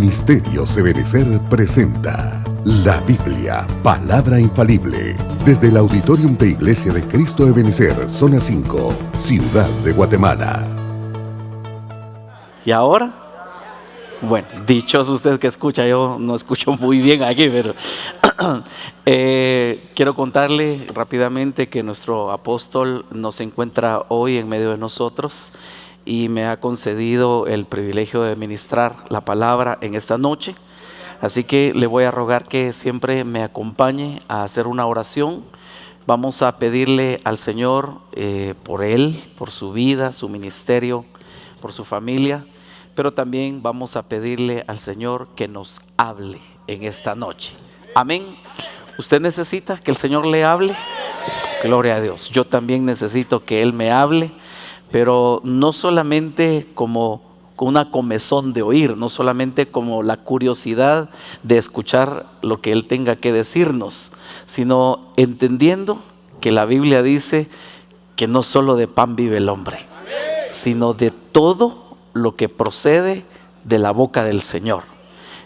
Ministerios Ebenecer presenta la Biblia, palabra infalible, desde el Auditorium de Iglesia de Cristo Ebenecer, Zona 5, Ciudad de Guatemala. ¿Y ahora? Bueno, dichoso usted que escucha, yo no escucho muy bien aquí, pero quiero contarle rápidamente que nuestro apóstol nos encuentra hoy en medio de nosotros y me ha concedido el privilegio de ministrar la palabra en esta noche. Así que le voy a rogar que siempre me acompañe a hacer una oración. Vamos a pedirle al Señor por él, por su vida, su ministerio, por su familia. Pero también vamos a pedirle al Señor que nos hable en esta noche. Amén. ¿Usted necesita que el Señor le hable? Gloria a Dios. Yo también necesito que Él me hable, pero no solamente como una comezón de oír, no solamente como la curiosidad de escuchar lo que Él tenga que decirnos, sino entendiendo que la Biblia dice que no solo de pan vive el hombre, sino de todo lo que procede de la boca del Señor.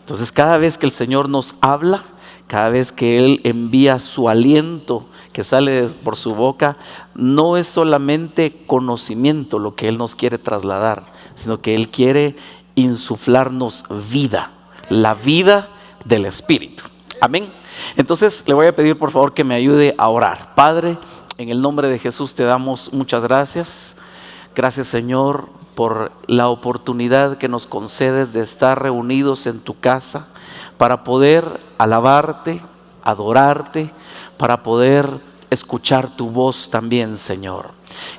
Entonces, cada vez que el Señor nos habla, cada vez que Él envía su aliento que sale por su boca, no es solamente conocimiento lo que Él nos quiere trasladar, sino que Él quiere insuflarnos vida, la vida del Espíritu. Amén. Entonces le voy a pedir por favor que me ayude a orar. Padre, en el nombre de Jesús te damos muchas gracias. Gracias, Señor, por la oportunidad que nos concedes de estar reunidos en tu casa para poder alabarte, adorarte, para poder escuchar tu voz también, Señor.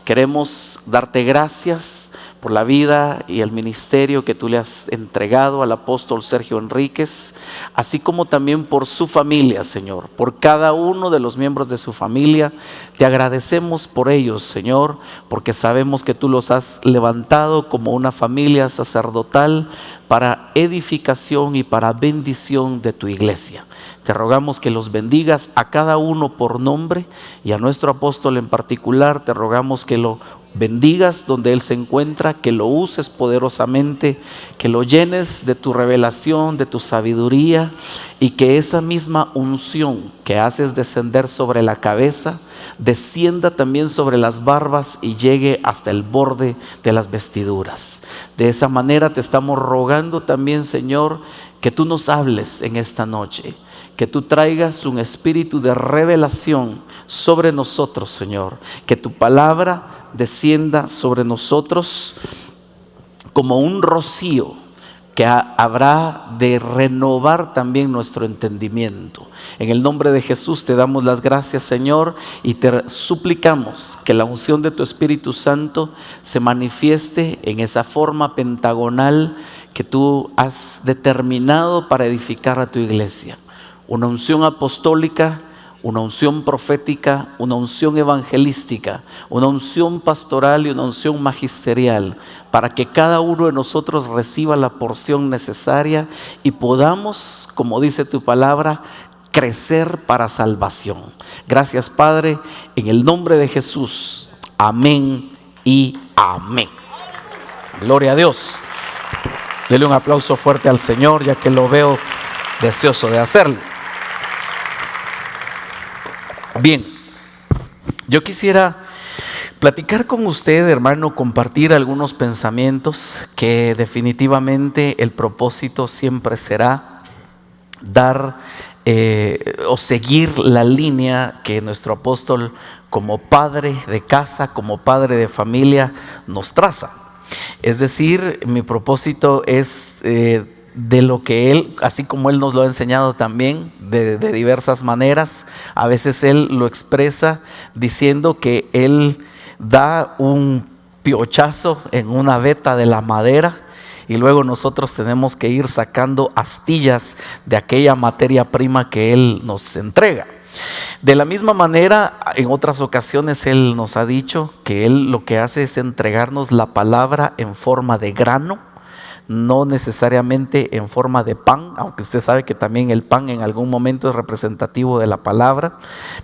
Queremos darte gracias por la vida y el ministerio que tú le has entregado al apóstol Sergio Enríquez, así como también por su familia, Señor, por cada uno de los miembros de su familia. Te agradecemos por ellos, Señor, porque sabemos que tú los has levantado como una familia sacerdotal para edificación y para bendición de tu iglesia. Te rogamos que los bendigas a cada uno por nombre y a nuestro apóstol en particular. Te rogamos que lo bendigas donde él se encuentra, que lo uses poderosamente, que lo llenes de tu revelación, de tu sabiduría, y que esa misma unción que haces descender sobre la cabeza descienda también sobre las barbas y llegue hasta el borde de las vestiduras. De esa manera te estamos rogando también, Señor, que tú nos hables en esta noche, que tú traigas un espíritu de revelación sobre nosotros, Señor, que tu palabra descienda sobre nosotros como un rocío que habrá de renovar también nuestro entendimiento. En el nombre de Jesús te damos las gracias, Señor, y te suplicamos que la unción de tu Espíritu Santo se manifieste en esa forma pentagonal que tú has determinado para edificar a tu iglesia. Una unción apostólica, una unción profética, una unción evangelística, una unción pastoral y una unción magisterial, para que cada uno de nosotros reciba la porción necesaria y podamos, como dice tu palabra, crecer para salvación. Gracias, Padre, en el nombre de Jesús. Amén y amén. Gloria a Dios. Dele un aplauso fuerte al Señor, ya que lo veo deseoso de hacerlo. Bien, yo quisiera platicar con usted, hermano, compartir algunos pensamientos que definitivamente el propósito siempre será dar o seguir la línea que nuestro apóstol, como padre de casa, como padre de familia, nos traza. Es decir, mi propósito es de lo que Él, así como Él nos lo ha enseñado también de diversas maneras. A veces Él lo expresa diciendo que Él da un piochazo en una veta de la madera y luego nosotros tenemos que ir sacando astillas de aquella materia prima que Él nos entrega. De la misma manera, en otras ocasiones Él nos ha dicho que Él lo que hace es entregarnos la palabra en forma de grano, no necesariamente en forma de pan, aunque usted sabe que también el pan en algún momento es representativo de la palabra,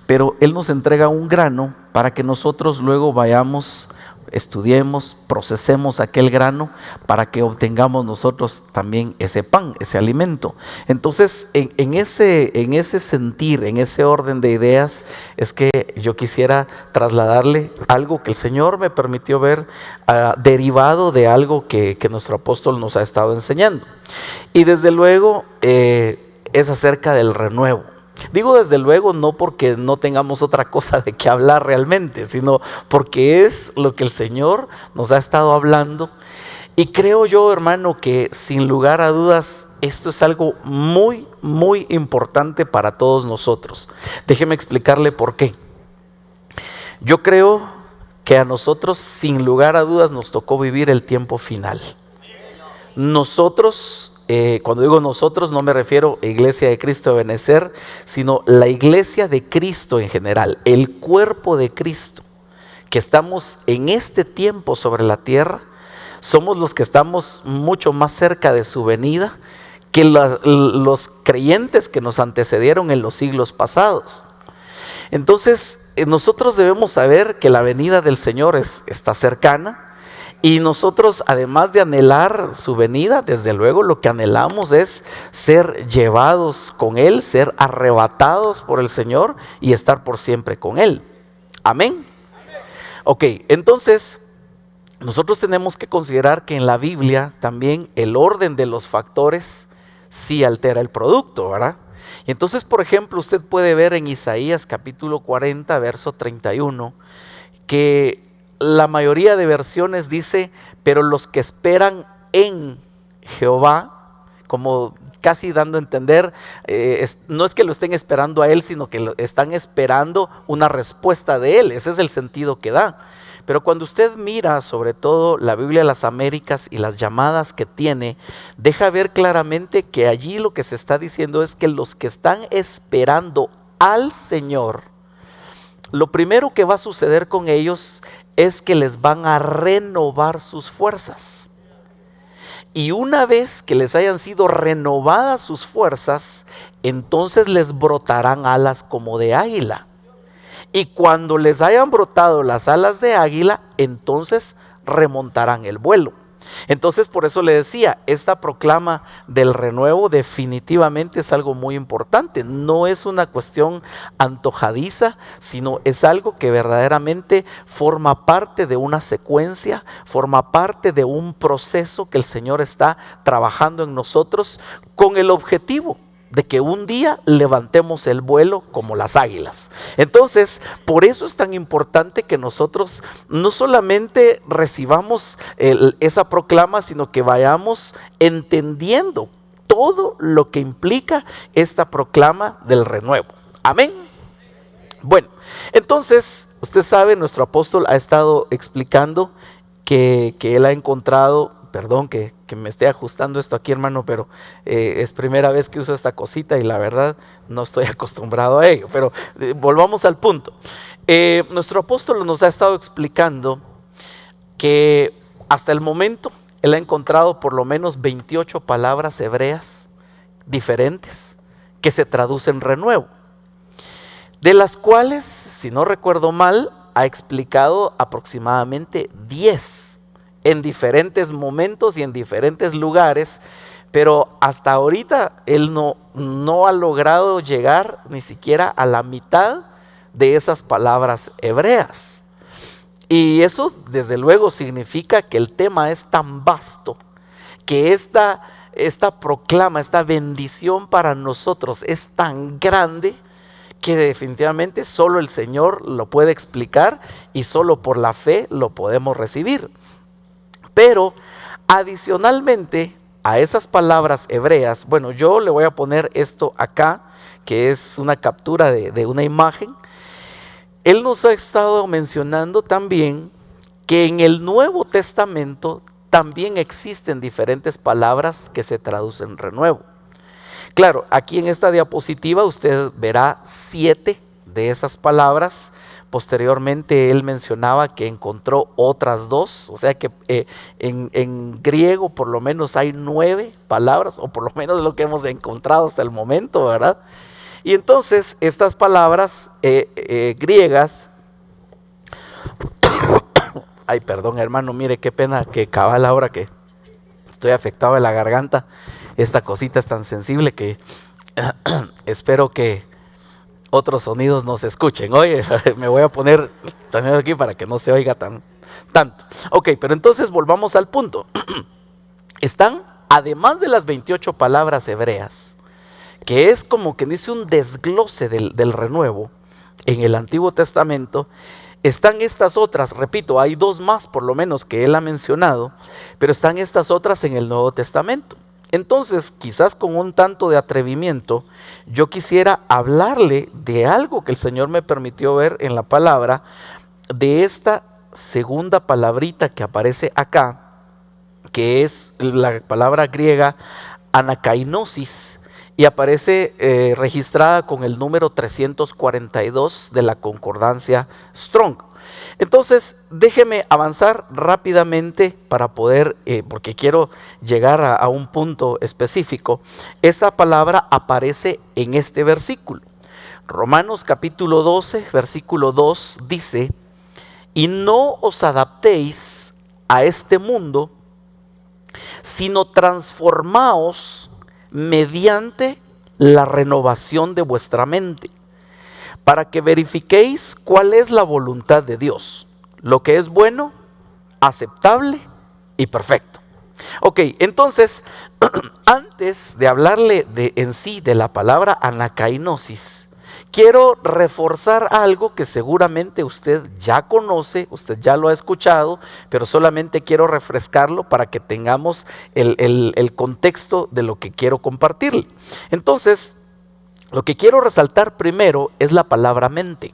pero Él nos entrega un grano para que nosotros luego vayamos estudiemos, procesemos aquel grano para que obtengamos nosotros también ese pan, ese alimento. Entonces, en ese sentir, en ese orden de ideas, es que yo quisiera trasladarle algo que el Señor me permitió ver, derivado de algo que nuestro apóstol nos ha estado enseñando. Y desde luego es acerca del renuevo. Digo desde luego no porque no tengamos otra cosa de qué hablar realmente, sino porque es lo que el Señor nos ha estado hablando. Y creo yo, hermano, que sin lugar a dudas esto es algo muy, muy importante para todos nosotros. Déjeme explicarle por qué. Yo creo que a nosotros sin lugar a dudas nos tocó vivir el tiempo final. Nosotros, cuando digo nosotros, no me refiero a Iglesia de Cristo de Benecer, sino la Iglesia de Cristo en general, el cuerpo de Cristo, que estamos en este tiempo sobre la tierra. Somos los que estamos mucho más cerca de su venida que los creyentes que nos antecedieron en los siglos pasados. Entonces, nosotros debemos saber que la venida del Señor está cercana. Y nosotros, además de anhelar su venida, desde luego lo que anhelamos es ser llevados con Él, ser arrebatados por el Señor y estar por siempre con Él. Amén. Ok, entonces nosotros tenemos que considerar que en la Biblia también el orden de los factores sí altera el producto, ¿verdad? Y entonces, por ejemplo, usted puede ver en Isaías capítulo 40, verso 31, que la mayoría de versiones dice, pero los que esperan en Jehová, como casi dando a entender, no es que lo estén esperando a Él, sino que están esperando una respuesta de Él. Ese es el sentido que da. Pero cuando usted mira sobre todo la Biblia de las Américas y las llamadas que tiene, deja ver claramente que allí lo que se está diciendo es que los que están esperando al Señor, lo primero que va a suceder con ellos es que les van a renovar sus fuerzas. Y una vez que les hayan sido renovadas sus fuerzas, entonces les brotarán alas como de águila. Y cuando les hayan brotado las alas de águila, entonces remontarán el vuelo. Entonces, por eso le decía, esta proclama del renuevo definitivamente es algo muy importante. No es una cuestión antojadiza, sino es algo que verdaderamente forma parte de una secuencia, forma parte de un proceso que el Señor está trabajando en nosotros con el objetivo de que un día levantemos el vuelo como las águilas. Entonces, por eso es tan importante que nosotros no solamente recibamos esa proclama, sino que vayamos entendiendo todo lo que implica esta proclama del renuevo. Amén. Bueno, entonces, usted sabe, nuestro apóstol ha estado explicando que él ha encontrado. Perdón que me esté ajustando esto aquí, hermano, pero es primera vez que uso esta cosita y la verdad no estoy acostumbrado a ello. Pero volvamos al punto. Nuestro apóstol nos ha estado explicando que hasta el momento él ha encontrado por lo menos 28 palabras hebreas diferentes que se traducen renuevo, de las cuales, si no recuerdo mal, ha explicado aproximadamente 10 en diferentes momentos y en diferentes lugares, pero hasta ahorita él no ha logrado llegar ni siquiera a la mitad de esas palabras hebreas. Y eso desde luego significa que el tema es tan vasto, que esta proclama, esta bendición para nosotros es tan grande, que definitivamente solo el Señor lo puede explicar y solo por la fe lo podemos recibir. Pero adicionalmente a esas palabras hebreas, bueno, yo le voy a poner esto acá, que es una captura de una imagen. Él nos ha estado mencionando también que en el Nuevo Testamento también existen diferentes palabras que se traducen renuevo. Claro, aquí en esta diapositiva usted verá 7 de esas palabras. Posteriormente él mencionaba que encontró otras 2, o sea que en griego por lo menos hay 9 palabras, o por lo menos lo que hemos encontrado hasta el momento, ¿verdad? Y entonces estas palabras griegas Ay, perdón hermano, mire qué pena que cabal ahora que estoy afectado de la garganta. Esta cosita es tan sensible que espero que otros sonidos no se escuchen. Oye, me voy a poner también aquí para que no se oiga tanto. Ok, pero entonces volvamos al punto. Están, además de las 28 palabras hebreas, que es como que dice un desglose del renuevo en el Antiguo Testamento, están estas otras, repito, hay dos más por lo menos que él ha mencionado, pero están estas otras en el Nuevo Testamento. Entonces, quizás con un tanto de atrevimiento, yo quisiera hablarle de algo que el Señor me permitió ver en la palabra, de esta segunda palabrita que aparece acá, que es la palabra griega anakainosis, y aparece registrada con el número 342 de la concordancia Strong. Entonces déjeme avanzar rápidamente para poder, porque quiero llegar a un punto específico. Esta palabra aparece en este versículo. Romanos capítulo 12, versículo 2 dice: y no os adaptéis a este mundo, sino transformaos mediante la renovación de vuestra mente, para que verifiquéis cuál es la voluntad de Dios, lo que es bueno, aceptable y perfecto. Ok, entonces, antes de hablarle en sí de la palabra anakainosis, quiero reforzar algo que seguramente usted ya conoce, usted ya lo ha escuchado, pero solamente quiero refrescarlo para que tengamos el contexto de lo que quiero compartirle. Entonces, lo que quiero resaltar primero es la palabra mente,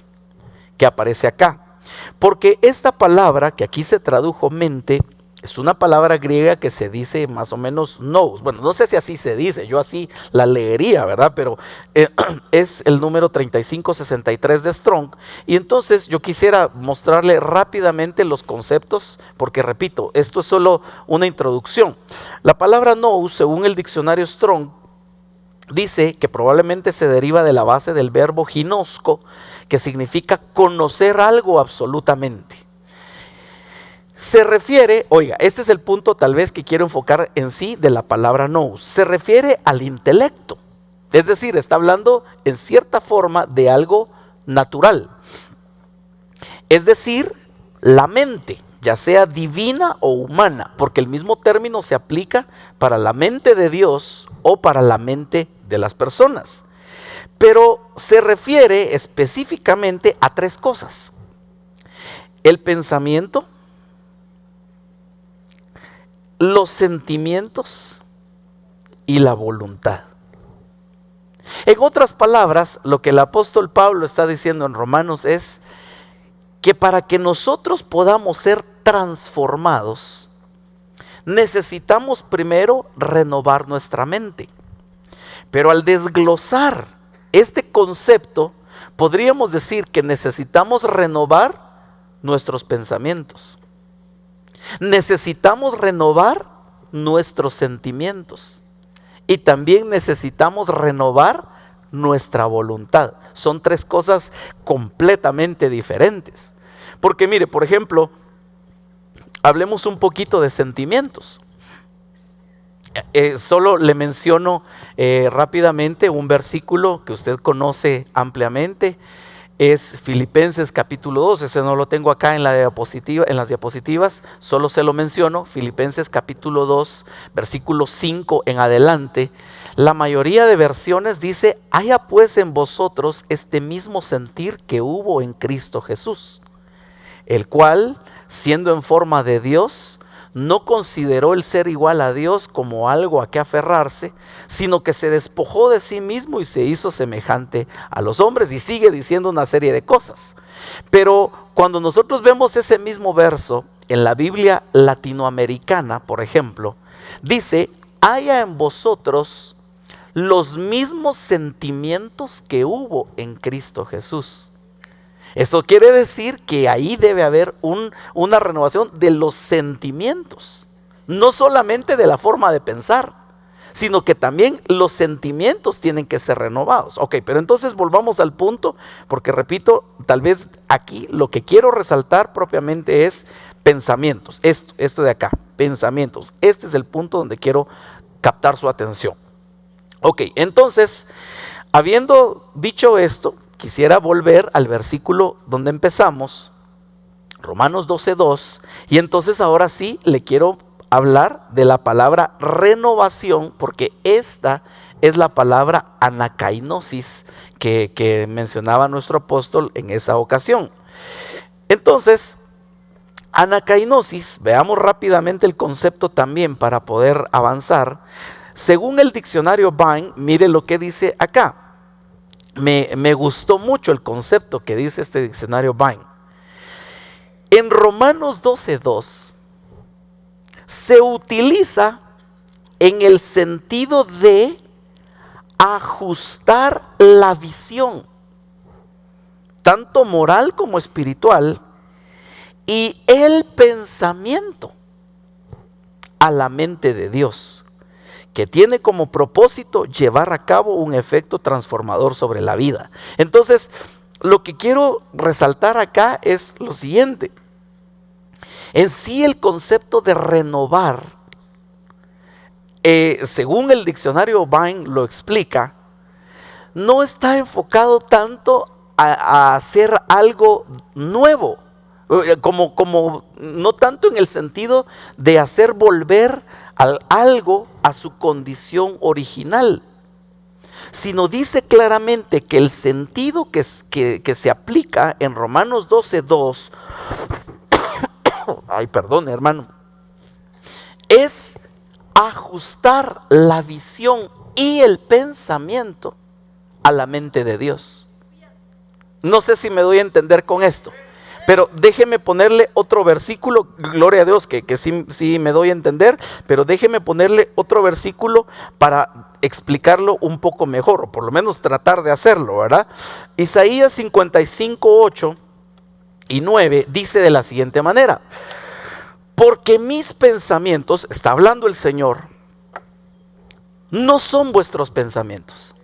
que aparece acá. Porque esta palabra, que aquí se tradujo mente, es una palabra griega que se dice más o menos nous. Bueno, no sé si así se dice, yo así la leería, ¿verdad? Pero es el número 3563 de Strong. Y entonces yo quisiera mostrarle rápidamente los conceptos, porque repito, esto es solo una introducción. La palabra nous, según el diccionario Strong, dice que probablemente se deriva de la base del verbo ginosco, que significa conocer algo absolutamente. Se refiere, oiga, este es el punto tal vez que quiero enfocar en sí de la palabra nous. Se refiere al intelecto, es decir, está hablando en cierta forma de algo natural. Es decir, la mente, ya sea divina o humana, porque el mismo término se aplica para la mente de Dios o para la mente de las personas. Pero se refiere específicamente a tres cosas: el pensamiento, los sentimientos y la voluntad. En otras palabras, lo que el apóstol Pablo está diciendo en Romanos es que para que nosotros podamos ser transformados, necesitamos primero renovar nuestra mente. Pero al desglosar este concepto, podríamos decir que necesitamos renovar nuestros pensamientos. Necesitamos renovar nuestros sentimientos y también necesitamos renovar nuestra voluntad. Son tres cosas completamente diferentes. Porque mire, por ejemplo, hablemos un poquito de sentimientos. Solo le menciono rápidamente un versículo que usted conoce ampliamente. Es Filipenses capítulo 2, ese no lo tengo acá en las diapositivas, solo se lo menciono. Filipenses capítulo 2, versículo 5 en adelante. La mayoría de versiones dice: haya pues en vosotros este mismo sentir que hubo en Cristo Jesús, el cual, siendo en forma de Dios, no consideró el ser igual a Dios como algo a que aferrarse, sino que se despojó de sí mismo y se hizo semejante a los hombres. Y sigue diciendo una serie de cosas. Pero cuando nosotros vemos ese mismo verso en la Biblia latinoamericana, por ejemplo, dice: haya en vosotros los mismos sentimientos que hubo en Cristo Jesús. Eso quiere decir que ahí debe haber una renovación de los sentimientos, no solamente de la forma de pensar, sino que también los sentimientos tienen que ser renovados. Ok, pero entonces volvamos al punto, porque repito, tal vez aquí lo que quiero resaltar propiamente es pensamientos, esto de acá, pensamientos. Este es el punto donde quiero captar su atención. Ok, entonces, habiendo dicho esto, quisiera volver al versículo donde empezamos, Romanos 12:2, y entonces ahora sí le quiero hablar de la palabra renovación, porque esta es la palabra anakainosis que mencionaba nuestro apóstol en esa ocasión. Entonces, anakainosis, veamos rápidamente el concepto también para poder avanzar. Según el diccionario Vine, mire lo que dice acá. Me gustó mucho el concepto que dice este diccionario Vine. En Romanos 12:2 se utiliza en el sentido de ajustar la visión, tanto moral como espiritual, y el pensamiento a la mente de Dios, que tiene como propósito llevar a cabo un efecto transformador sobre la vida. Entonces, lo que quiero resaltar acá es lo siguiente. En sí, el concepto de renovar, según el diccionario Vine lo explica, no está enfocado tanto a hacer algo nuevo, como no tanto en el sentido de hacer volver algo a su condición original, sino dice claramente que el sentido que se aplica en Romanos 12:2, ay, perdón, hermano, es ajustar la visión y el pensamiento a la mente de Dios. No sé si me doy a entender con esto, pero déjeme ponerle otro versículo, gloria a Dios que sí me doy a entender, pero déjeme ponerle otro versículo para explicarlo un poco mejor, o por lo menos tratar de hacerlo, ¿verdad? Isaías 55:8 y 9 dice de la siguiente manera: porque mis pensamientos, está hablando el Señor, no son vuestros pensamientos,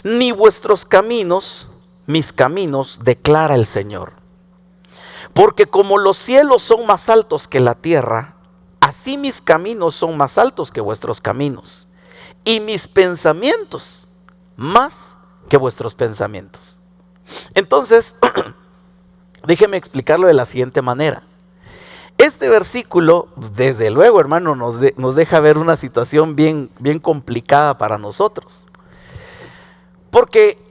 ni vuestros caminos, mis caminos, declara el Señor. Porque como los cielos son más altos que la tierra, así mis caminos son más altos que vuestros caminos, y mis pensamientos más que vuestros pensamientos. Entonces, déjeme explicarlo de la siguiente manera. Este versículo, desde luego, hermano, nos deja ver una situación bien complicada para nosotros. Porque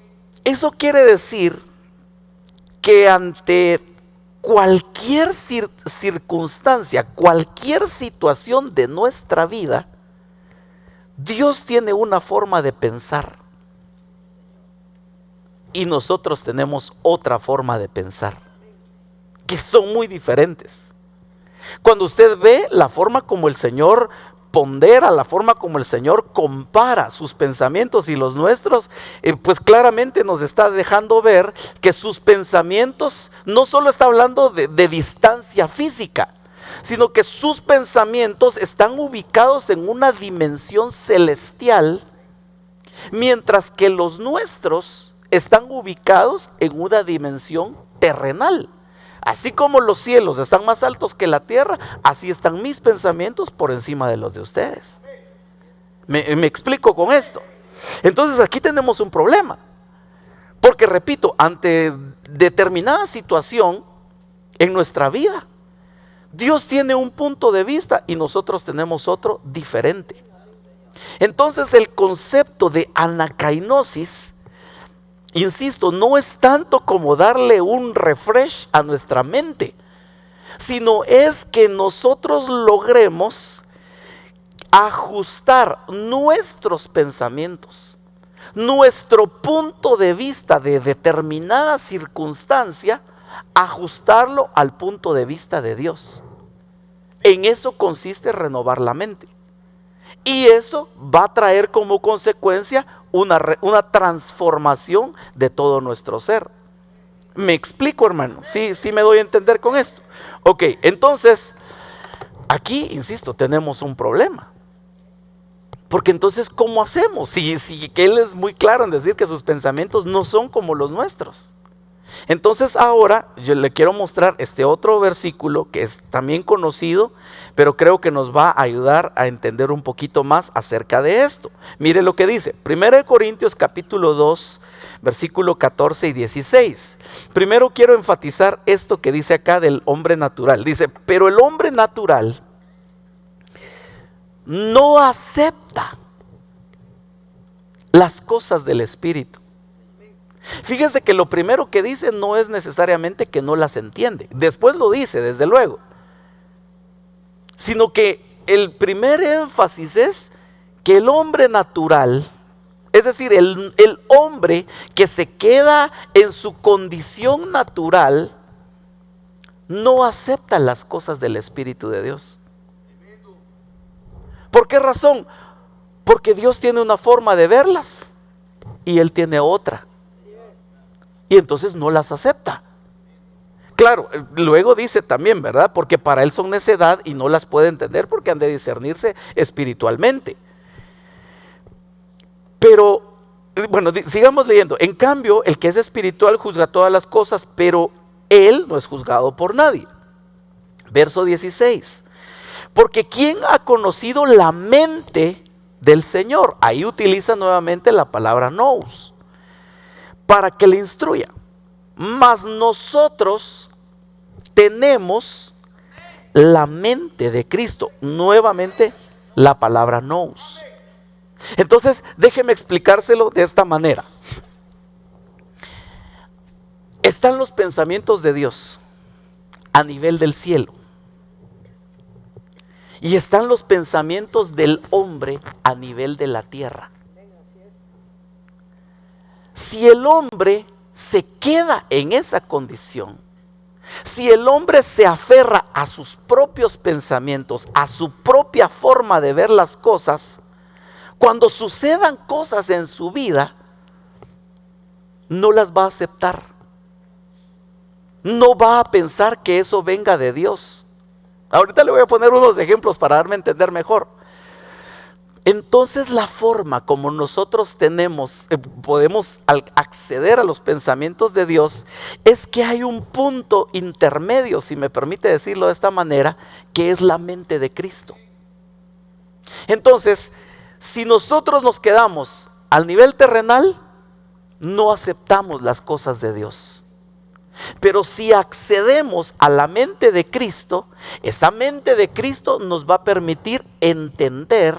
eso quiere decir que ante cualquier circunstancia, cualquier situación de nuestra vida, Dios tiene una forma de pensar y nosotros tenemos otra forma de pensar, que son muy diferentes. Cuando usted ve la forma como el Señor pondera, la forma como el Señor compara sus pensamientos y los nuestros, pues claramente nos está dejando ver que sus pensamientos no solo está hablando de distancia física, sino que sus pensamientos están ubicados en una dimensión celestial, mientras que los nuestros están ubicados en una dimensión terrenal. Así como los cielos están más altos que la tierra, así están mis pensamientos por encima de los de ustedes. ¿Me explico con esto? Entonces aquí tenemos un problema, porque repito, ante determinada situación en nuestra vida, Dios tiene un punto de vista y nosotros tenemos otro diferente. Entonces el concepto de anakainosis, insisto, no es tanto como darle un refresh a nuestra mente, sino es que nosotros logremos ajustar nuestros pensamientos, nuestro punto de vista de determinada circunstancia, ajustarlo al punto de vista de Dios. En eso consiste renovar la mente. Y eso va a traer como consecuencia una transformación de todo nuestro ser. ¿Me explico, hermano? Sí me doy a entender con esto. Ok, entonces, aquí, insisto, tenemos un problema. Porque entonces, ¿cómo hacemos? Si Él es muy claro en decir que sus pensamientos no son como los nuestros. Entonces ahora yo le quiero mostrar este otro versículo que es también conocido, pero creo que nos va a ayudar a entender un poquito más acerca de esto. Mire lo que dice, 1 Corintios capítulo 2, versículo 14 y 16. Primero quiero enfatizar esto que dice acá del hombre natural. Dice, pero el hombre natural no acepta las cosas del Espíritu. Fíjese que lo primero que dice no es necesariamente que no las entiende. Después lo dice, desde luego. Sino que el primer énfasis es que el hombre natural, es decir, el hombre que se queda en su condición natural, no acepta las cosas del Espíritu de Dios. ¿Por qué razón? Porque Dios tiene una forma de verlas y Él tiene otra. Y entonces no las acepta. Claro, luego dice también, ¿verdad? Porque para Él son necedad y no las puede entender porque han de discernirse espiritualmente. Pero, bueno, sigamos leyendo. En cambio, el que es espiritual juzga todas las cosas, pero Él no es juzgado por nadie. Verso 16. Porque ¿quién ha conocido la mente del Señor? Ahí utiliza nuevamente la palabra nous, para que le instruya. Mas nosotros tenemos la mente de Cristo. Nuevamente la palabra nous. Entonces déjeme explicárselo de esta manera. Están los pensamientos de Dios a nivel del cielo. Y están los pensamientos del hombre a nivel de la tierra. Si el hombre se queda en esa condición, si el hombre se aferra a sus propios pensamientos, a su propia forma de ver las cosas, cuando sucedan cosas en su vida, no las va a aceptar. No va a pensar que eso venga de Dios. Ahorita le voy a poner unos ejemplos para darme a entender mejor. Entonces la forma como nosotros podemos acceder a los pensamientos de Dios es que hay un punto intermedio, si me permite decirlo de esta manera, que es la mente de Cristo. Entonces, si nosotros nos quedamos al nivel terrenal, no aceptamos las cosas de Dios. Pero si accedemos a la mente de Cristo, esa mente de Cristo nos va a permitir entender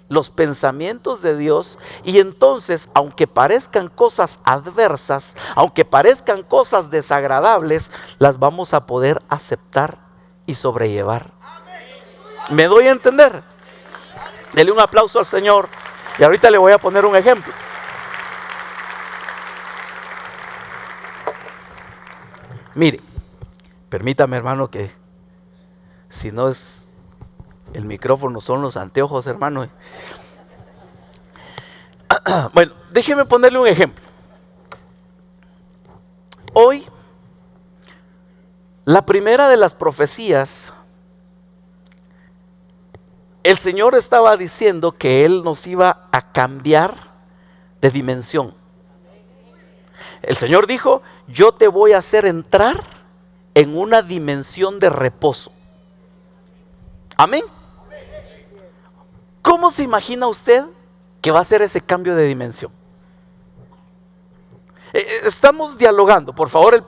los pensamientos de Dios, y entonces, aunque parezcan cosas adversas, aunque parezcan cosas desagradables, las vamos a poder aceptar y sobrellevar. ¿Me doy a entender? Dele un aplauso al Señor. Y ahorita le voy a poner un ejemplo. Mire, permítame, hermano, que si no es el micrófono, son los anteojos, hermano. Bueno, déjeme ponerle un ejemplo. Hoy, la primera de las profecías, el Señor estaba diciendo que Él nos iba a cambiar de dimensión. El Señor dijo: yo te voy a hacer entrar en una dimensión de reposo. Amén. ¿Cómo se imagina usted que va a ser ese cambio de dimensión? Estamos dialogando, por favor.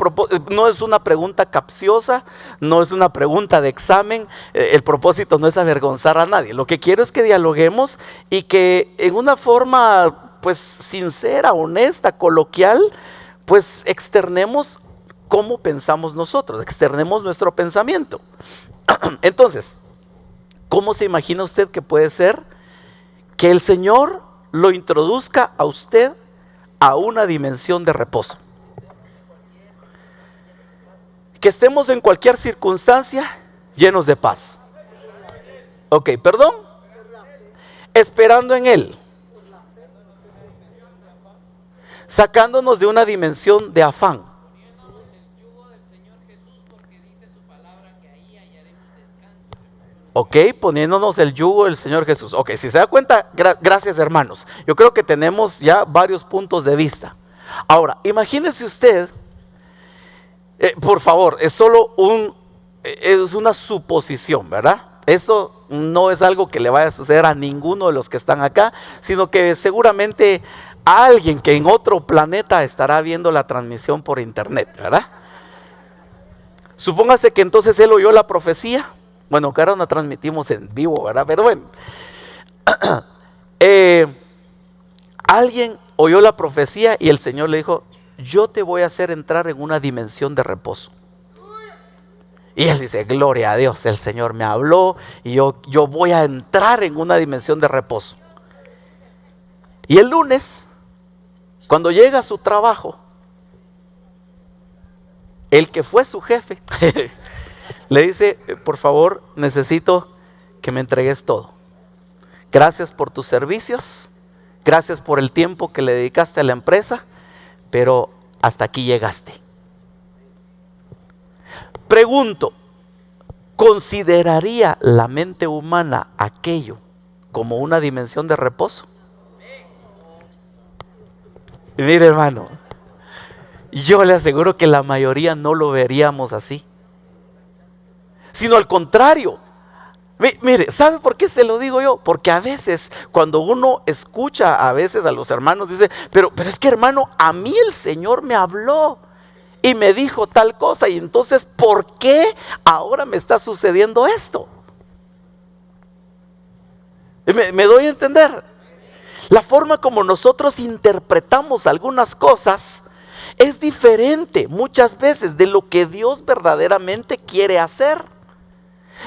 No es una pregunta capciosa, no es una pregunta de examen. El propósito no es avergonzar a nadie. Lo que quiero es que dialoguemos y que en una forma pues sincera, honesta, coloquial, pues externemos cómo pensamos nosotros, externemos nuestro pensamiento. Entonces, ¿cómo se imagina usted que puede ser que el Señor lo introduzca a usted a una dimensión de reposo? Que estemos en cualquier circunstancia llenos de paz. Ok, perdón. Esperando en Él. Sacándonos de una dimensión de afán. Ok, poniéndonos el yugo del Señor Jesús. Ok, si se da cuenta, gracias, hermanos. Yo creo que tenemos ya varios puntos de vista. Ahora, imagínese usted Por favor, es solo es una suposición, ¿verdad? Eso no es algo que le vaya a suceder a ninguno de los que están acá, sino que seguramente a alguien que en otro planeta estará viendo la transmisión por internet, ¿verdad? Supóngase que entonces él oyó la profecía. Bueno, que ahora no transmitimos en vivo, ¿verdad? Pero bueno, alguien oyó la profecía y el Señor le dijo: yo te voy a hacer entrar en una dimensión de reposo. Y él dice: gloria a Dios, el Señor me habló y yo voy a entrar en una dimensión de reposo. Y el lunes, cuando llega a su trabajo, el que fue su jefe le dice: por favor, necesito que me entregues todo. Gracias por tus servicios, gracias por el tiempo que le dedicaste a la empresa, pero hasta aquí llegaste. Pregunto, ¿consideraría la mente humana aquello como una dimensión de reposo? Mire, hermano, yo le aseguro que la mayoría no lo veríamos así, sino al contrario. Mire, ¿sabe por qué se lo digo yo? Porque a veces cuando uno escucha a veces a los hermanos, dice: pero es que, hermano, a mí el Señor me habló y me dijo tal cosa, y entonces ¿por qué ahora me está sucediendo esto? ¿Me doy a entender? La forma como nosotros interpretamos algunas cosas es diferente muchas veces de lo que Dios verdaderamente quiere hacer.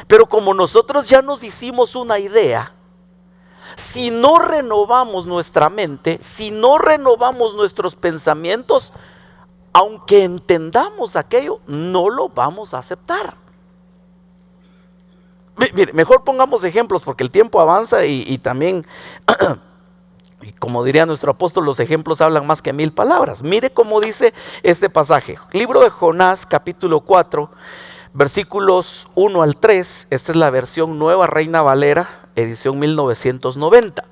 Pero como nosotros ya nos hicimos una idea, si no renovamos nuestra mente, si no renovamos nuestros pensamientos, aunque entendamos aquello, no lo vamos a aceptar. Mire, mejor pongamos ejemplos porque el tiempo avanza y también, y como diría nuestro apóstol, los ejemplos hablan más que 1000 palabras. Mire cómo dice este pasaje. Libro de Jonás, capítulo 4, versículos 1 al 3. Esta es la versión Nueva Reina Valera, edición 1990.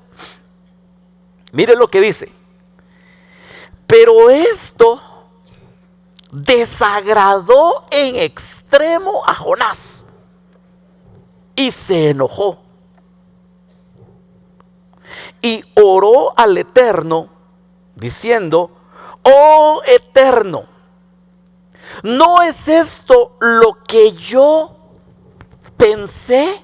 Mire lo que dice: pero esto desagradó en extremo a Jonás y se enojó y oró al Eterno diciendo: oh Eterno, ¿no es esto lo que yo pensé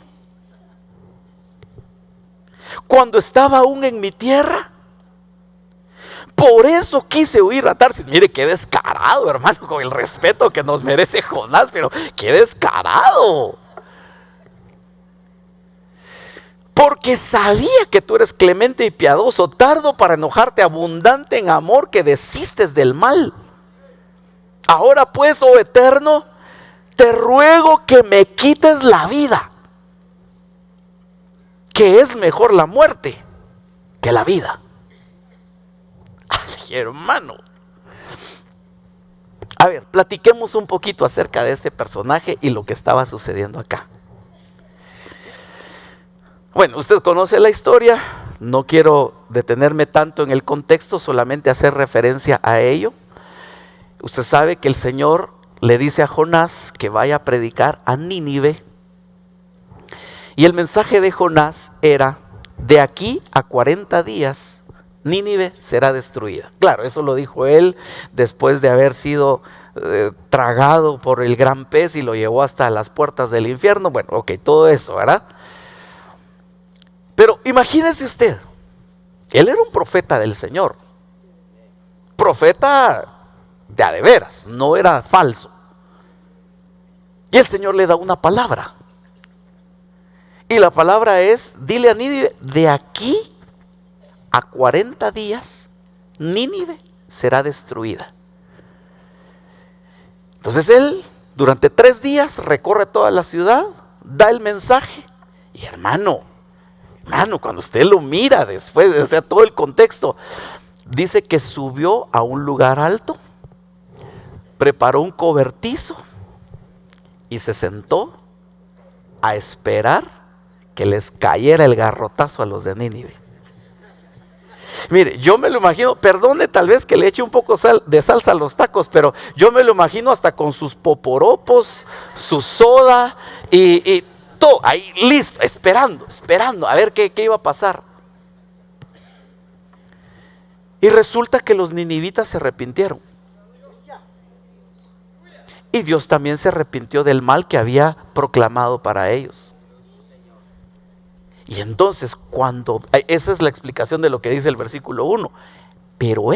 cuando estaba aún en mi tierra? Por eso quise huir a Tarsis. Mire qué descarado, hermano, con el respeto que nos merece Jonás, pero qué descarado. Porque sabía que tú eres clemente y piadoso, tardo para enojarte, abundante en amor, que desistes del mal. Ahora pues, oh Eterno, te ruego que me quites la vida, que es mejor la muerte que la vida. Ay, hermano. A ver, platiquemos un poquito acerca de este personaje y lo que estaba sucediendo acá. Bueno, usted conoce la historia, no quiero detenerme tanto en el contexto, solamente hacer referencia a ello. Usted sabe que el Señor le dice a Jonás que vaya a predicar a Nínive. Y el mensaje de Jonás era: de aquí a 40 días Nínive será destruida. Claro, eso lo dijo él después de haber sido tragado por el gran pez y lo llevó hasta las puertas del infierno. Bueno, ok, todo eso, ¿verdad? Pero imagínese usted, él era un profeta del Señor, profeta de a de veras, no era falso. Y el Señor le da una palabra. Y la palabra es: dile a Nínive, de aquí a 40 días Nínive será destruida. Entonces él durante 3 días recorre toda la ciudad, da el mensaje. Y hermano, cuando usted lo mira después, o sea, todo el contexto, dice que subió a un lugar alto, preparó un cobertizo y se sentó a esperar que les cayera el garrotazo a los de Nínive. Mire, yo me lo imagino, perdone tal vez que le eche un poco de salsa a los tacos, pero yo me lo imagino hasta con sus poporopos, su soda y todo ahí listo, esperando a ver qué iba a pasar. Y resulta que los ninivitas se arrepintieron. Y Dios también se arrepintió del mal que había proclamado para ellos. Y entonces esa es la explicación de lo que dice el versículo 1. Pero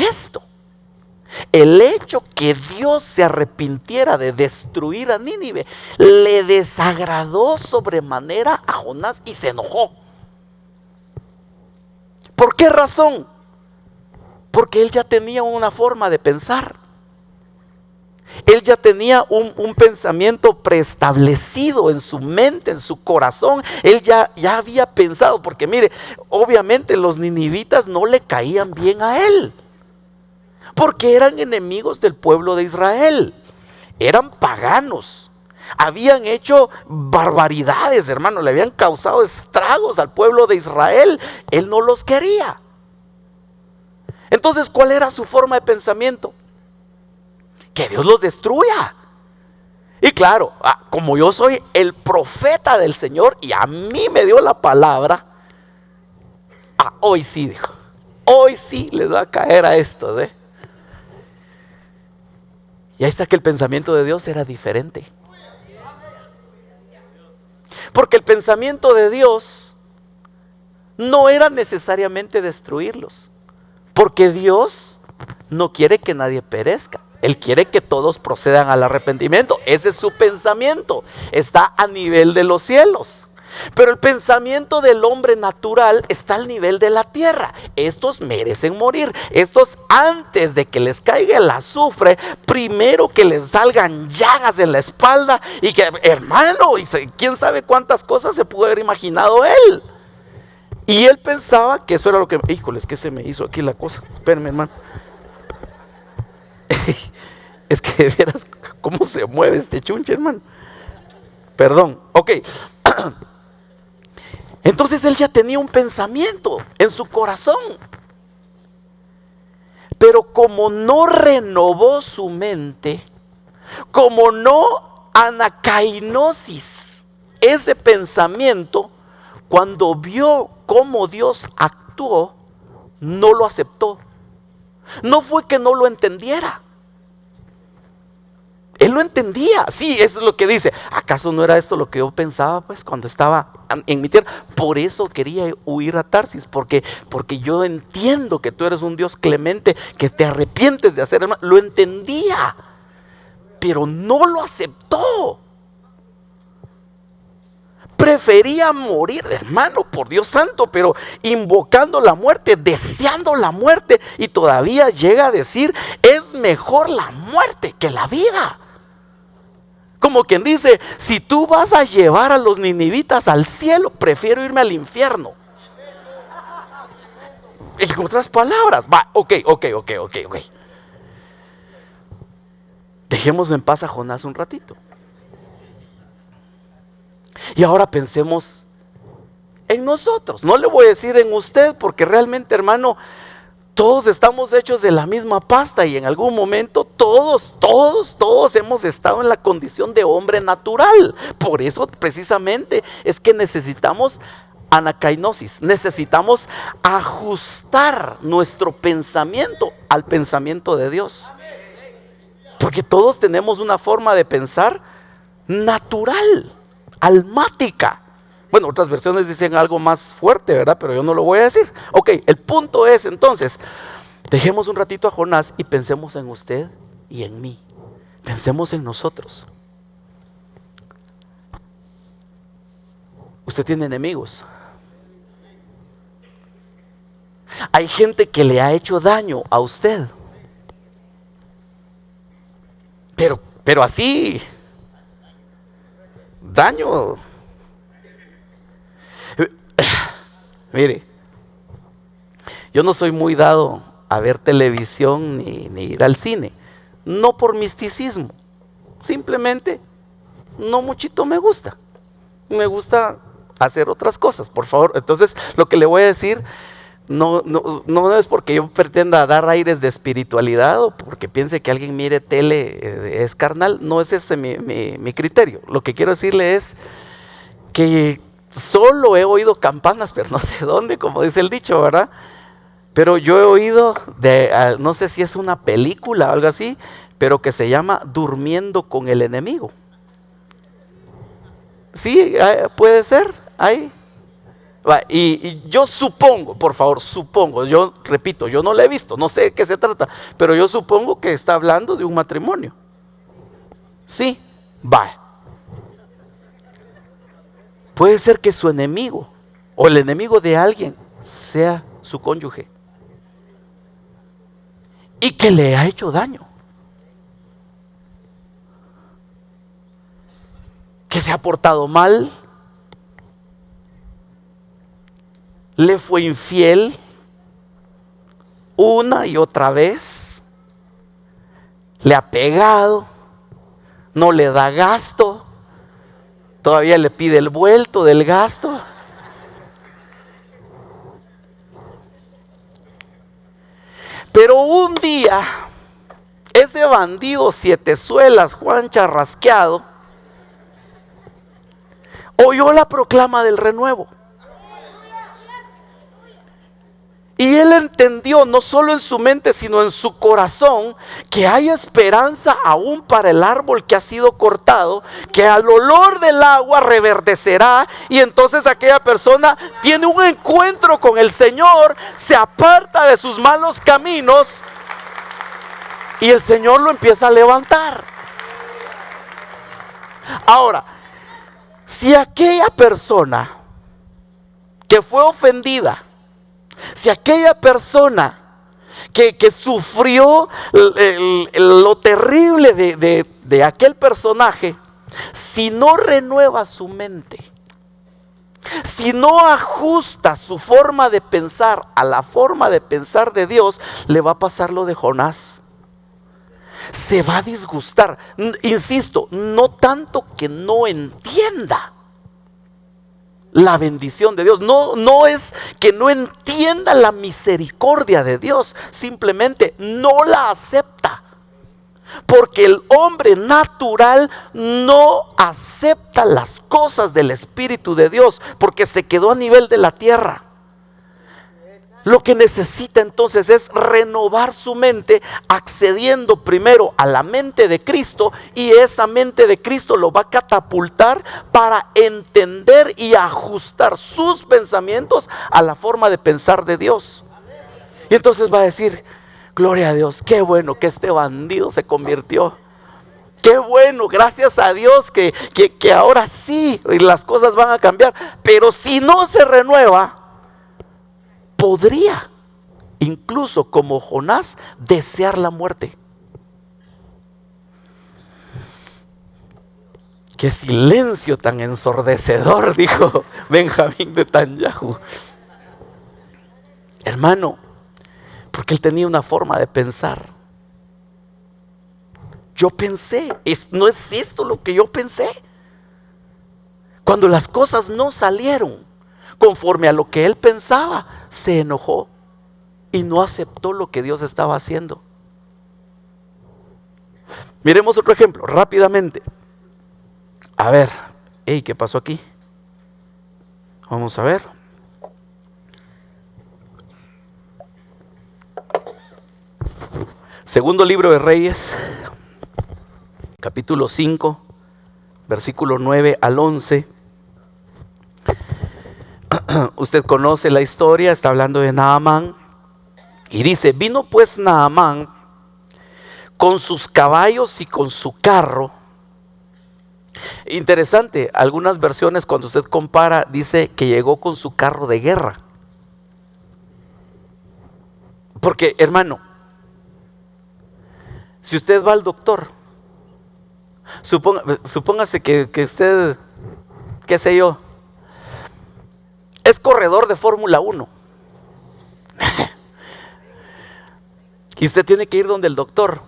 el hecho que Dios se arrepintiera de destruir a Nínive, le desagradó sobremanera a Jonás y se enojó. ¿Por qué razón? Porque él ya tenía una forma de pensar. Él ya tenía un pensamiento preestablecido en su mente, en su corazón. Él ya había pensado, porque mire, obviamente los ninivitas no le caían bien a él, porque eran enemigos del pueblo de Israel, eran paganos, habían hecho barbaridades, hermano, le habían causado estragos al pueblo de Israel. Él no los quería. Entonces, ¿cuál era su forma de pensamiento? Que Dios los destruya. Y claro, como yo soy el profeta del Señor y a mí me dio la palabra, hoy sí, dijo, hoy sí les va a caer a estos, Y ahí está que el pensamiento de Dios era diferente. Porque el pensamiento de Dios no era necesariamente destruirlos, porque Dios no quiere que nadie perezca. Él quiere que todos procedan al arrepentimiento. Ese es su pensamiento. Está a nivel de los cielos. Pero el pensamiento del hombre natural está al nivel de la tierra. Estos merecen morir. Estos, antes de que les caiga el azufre, primero que les salgan llagas en la espalda. Y que, hermano, quién sabe cuántas cosas se pudo haber imaginado él. Y él pensaba que eso era lo que... Híjole, es que se me hizo aquí la cosa. Espérenme, hermano. Es que de veras, ¿cómo se mueve este chunche, hermano? Perdón, ok. Entonces él ya tenía un pensamiento en su corazón. Pero como no renovó su mente, como no anacainosis ese pensamiento, cuando vio cómo Dios actuó, no lo aceptó. No fue que no lo entendiera. Él lo entendía. Sí, eso es lo que dice. ¿Acaso no era esto lo que yo pensaba pues cuando estaba en mi tierra? Por eso quería huir a Tarsis, porque yo entiendo que tú eres un Dios clemente, que te arrepientes de hacer el mal. Lo entendía, pero no lo aceptó. Prefería morir, hermano, por Dios santo, pero invocando la muerte, deseando la muerte, y todavía llega a decir: es mejor la muerte que la vida. Como quien dice: si tú vas a llevar a los ninivitas al cielo, prefiero irme al infierno. En otras palabras, ok. Dejemos en paz a Jonás un ratito. Y ahora pensemos en nosotros. No le voy a decir en usted, porque realmente, hermano, todos estamos hechos de la misma pasta, y en algún momento todos hemos estado en la condición de hombre natural. Por eso precisamente es que necesitamos anacainosis, necesitamos ajustar nuestro pensamiento al pensamiento de Dios, porque todos tenemos una forma de pensar natural, almática. Bueno, otras versiones dicen algo más fuerte, ¿verdad? Pero yo no lo voy a decir. Ok, el punto es entonces, dejemos un ratito a Jonás y pensemos en usted y en mí. Pensemos en nosotros. Usted tiene enemigos. Hay gente que le ha hecho daño a usted. Pero así, daño. Mire, yo no soy muy dado a ver televisión ni ir al cine. No por misticismo, simplemente no muchito me gusta. Me gusta hacer otras cosas, por favor. Entonces, lo que le voy a decir, no es porque yo pretenda dar aires de espiritualidad o porque piense que alguien mire tele es carnal. No es ese mi criterio. Lo que quiero decirle es que solo he oído campanas, pero no sé dónde, como dice el dicho, ¿verdad? Pero yo he oído no sé si es una película o algo así, pero que se llama Durmiendo con el enemigo. Sí, puede ser, ahí. Y yo supongo, por favor, supongo, yo repito, yo no la he visto, no sé de qué se trata, pero yo supongo que está hablando de un matrimonio. Sí, va. Puede ser que su enemigo o el enemigo de alguien sea su cónyuge y que le ha hecho daño, que se ha portado mal, le fue infiel una y otra vez, le ha pegado, no le da gasto, todavía le pide el vuelto del gasto. Pero un día, ese bandido siete suelas, Juan Charrasqueado, oyó la proclama del renuevo. Y él entendió, no solo en su mente, sino en su corazón, que hay esperanza aún para el árbol que ha sido cortado, que al olor del agua reverdecerá. Y entonces aquella persona tiene un encuentro con el Señor, se aparta de sus malos caminos y el Señor lo empieza a levantar. Ahora, si aquella persona que fue ofendida, si aquella persona que sufrió lo terrible de aquel personaje, si no renueva su mente, si no ajusta su forma de pensar a la forma de pensar de Dios, le va a pasar lo de Jonás. Se va a disgustar. Insisto, no tanto que no entienda la bendición de Dios, no es que no entienda la misericordia de Dios, simplemente no la acepta, porque el hombre natural no acepta las cosas del Espíritu de Dios, porque se quedó a nivel de la tierra. Lo que necesita entonces es renovar su mente, accediendo primero a la mente de Cristo, y esa mente de Cristo lo va a catapultar para entender y ajustar sus pensamientos a la forma de pensar de Dios. Y entonces va a decir: gloria a Dios, qué bueno que este bandido se convirtió. Qué bueno, gracias a Dios que ahora sí las cosas van a cambiar. Pero si no se renueva, podría, incluso como Jonás, desear la muerte. Qué silencio tan ensordecedor, dijo Benjamín de Netanyahu. Hermano, porque él tenía una forma de pensar. Yo pensé, no es esto lo que yo pensé. Cuando las cosas no salieron conforme a lo que él pensaba, se enojó y no aceptó lo que Dios estaba haciendo. Miremos otro ejemplo rápidamente. A ver, ¿qué pasó aquí? Vamos a ver. Segundo libro de Reyes, capítulo 5, versículo 9 al 11. Usted conoce la historia, está hablando de Naamán. Y dice: vino pues Naamán con sus caballos y con su carro. Interesante, algunas versiones cuando usted compara dice que llegó con su carro de guerra. Porque, hermano, si usted va al doctor, supóngase que usted, qué sé yo, es corredor de Fórmula 1 y usted tiene que ir donde el doctor.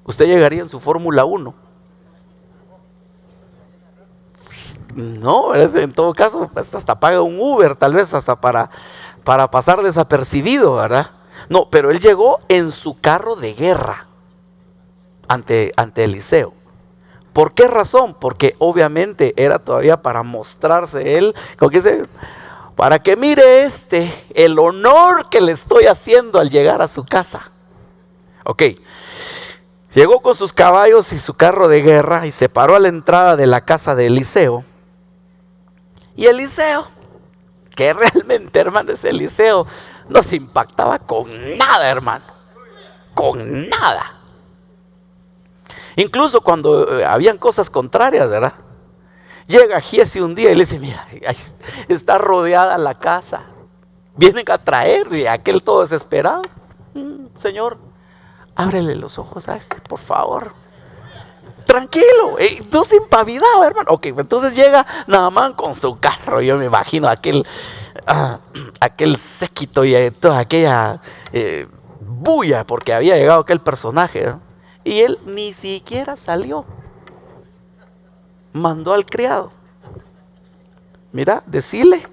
¿Usted llegaría en su Fórmula 1? No, en todo caso hasta paga un Uber, tal vez hasta para para pasar desapercibido, ¿verdad? No, pero él llegó en su carro de guerra ante Eliseo. ¿Por qué razón? Porque obviamente era todavía para mostrarse él, como que dice, para que mire el honor que le estoy haciendo al llegar a su casa. Ok, llegó con sus caballos y su carro de guerra y se paró a la entrada de la casa de Eliseo. Y Eliseo, que realmente, hermano, ese Eliseo no se impactaba con nada, hermano, con nada. Incluso cuando habían cosas contrarias, ¿verdad? Llega Giezi un día y le dice, mira, ahí está rodeada la casa, vienen a traer, y aquel todo desesperado, Señor, ábrele los ojos a por favor. Tranquilo, no se impavidado, hermano. Ok, entonces llega Naamán con su carro, yo me imagino aquel séquito y toda aquella bulla, porque había llegado aquel personaje, ¿no? Y él ni siquiera salió. Mandó al criado, mira, decile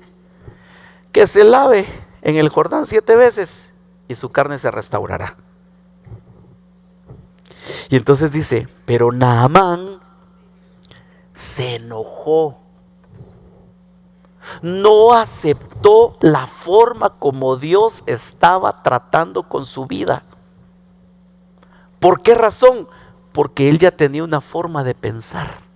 que se lave en el Jordán 7 veces y su carne se restaurará. Y entonces dice, pero Naamán se enojó, no aceptó la forma como Dios estaba tratando con su vida. ¿Por qué razón? Porque él ya tenía una forma de pensar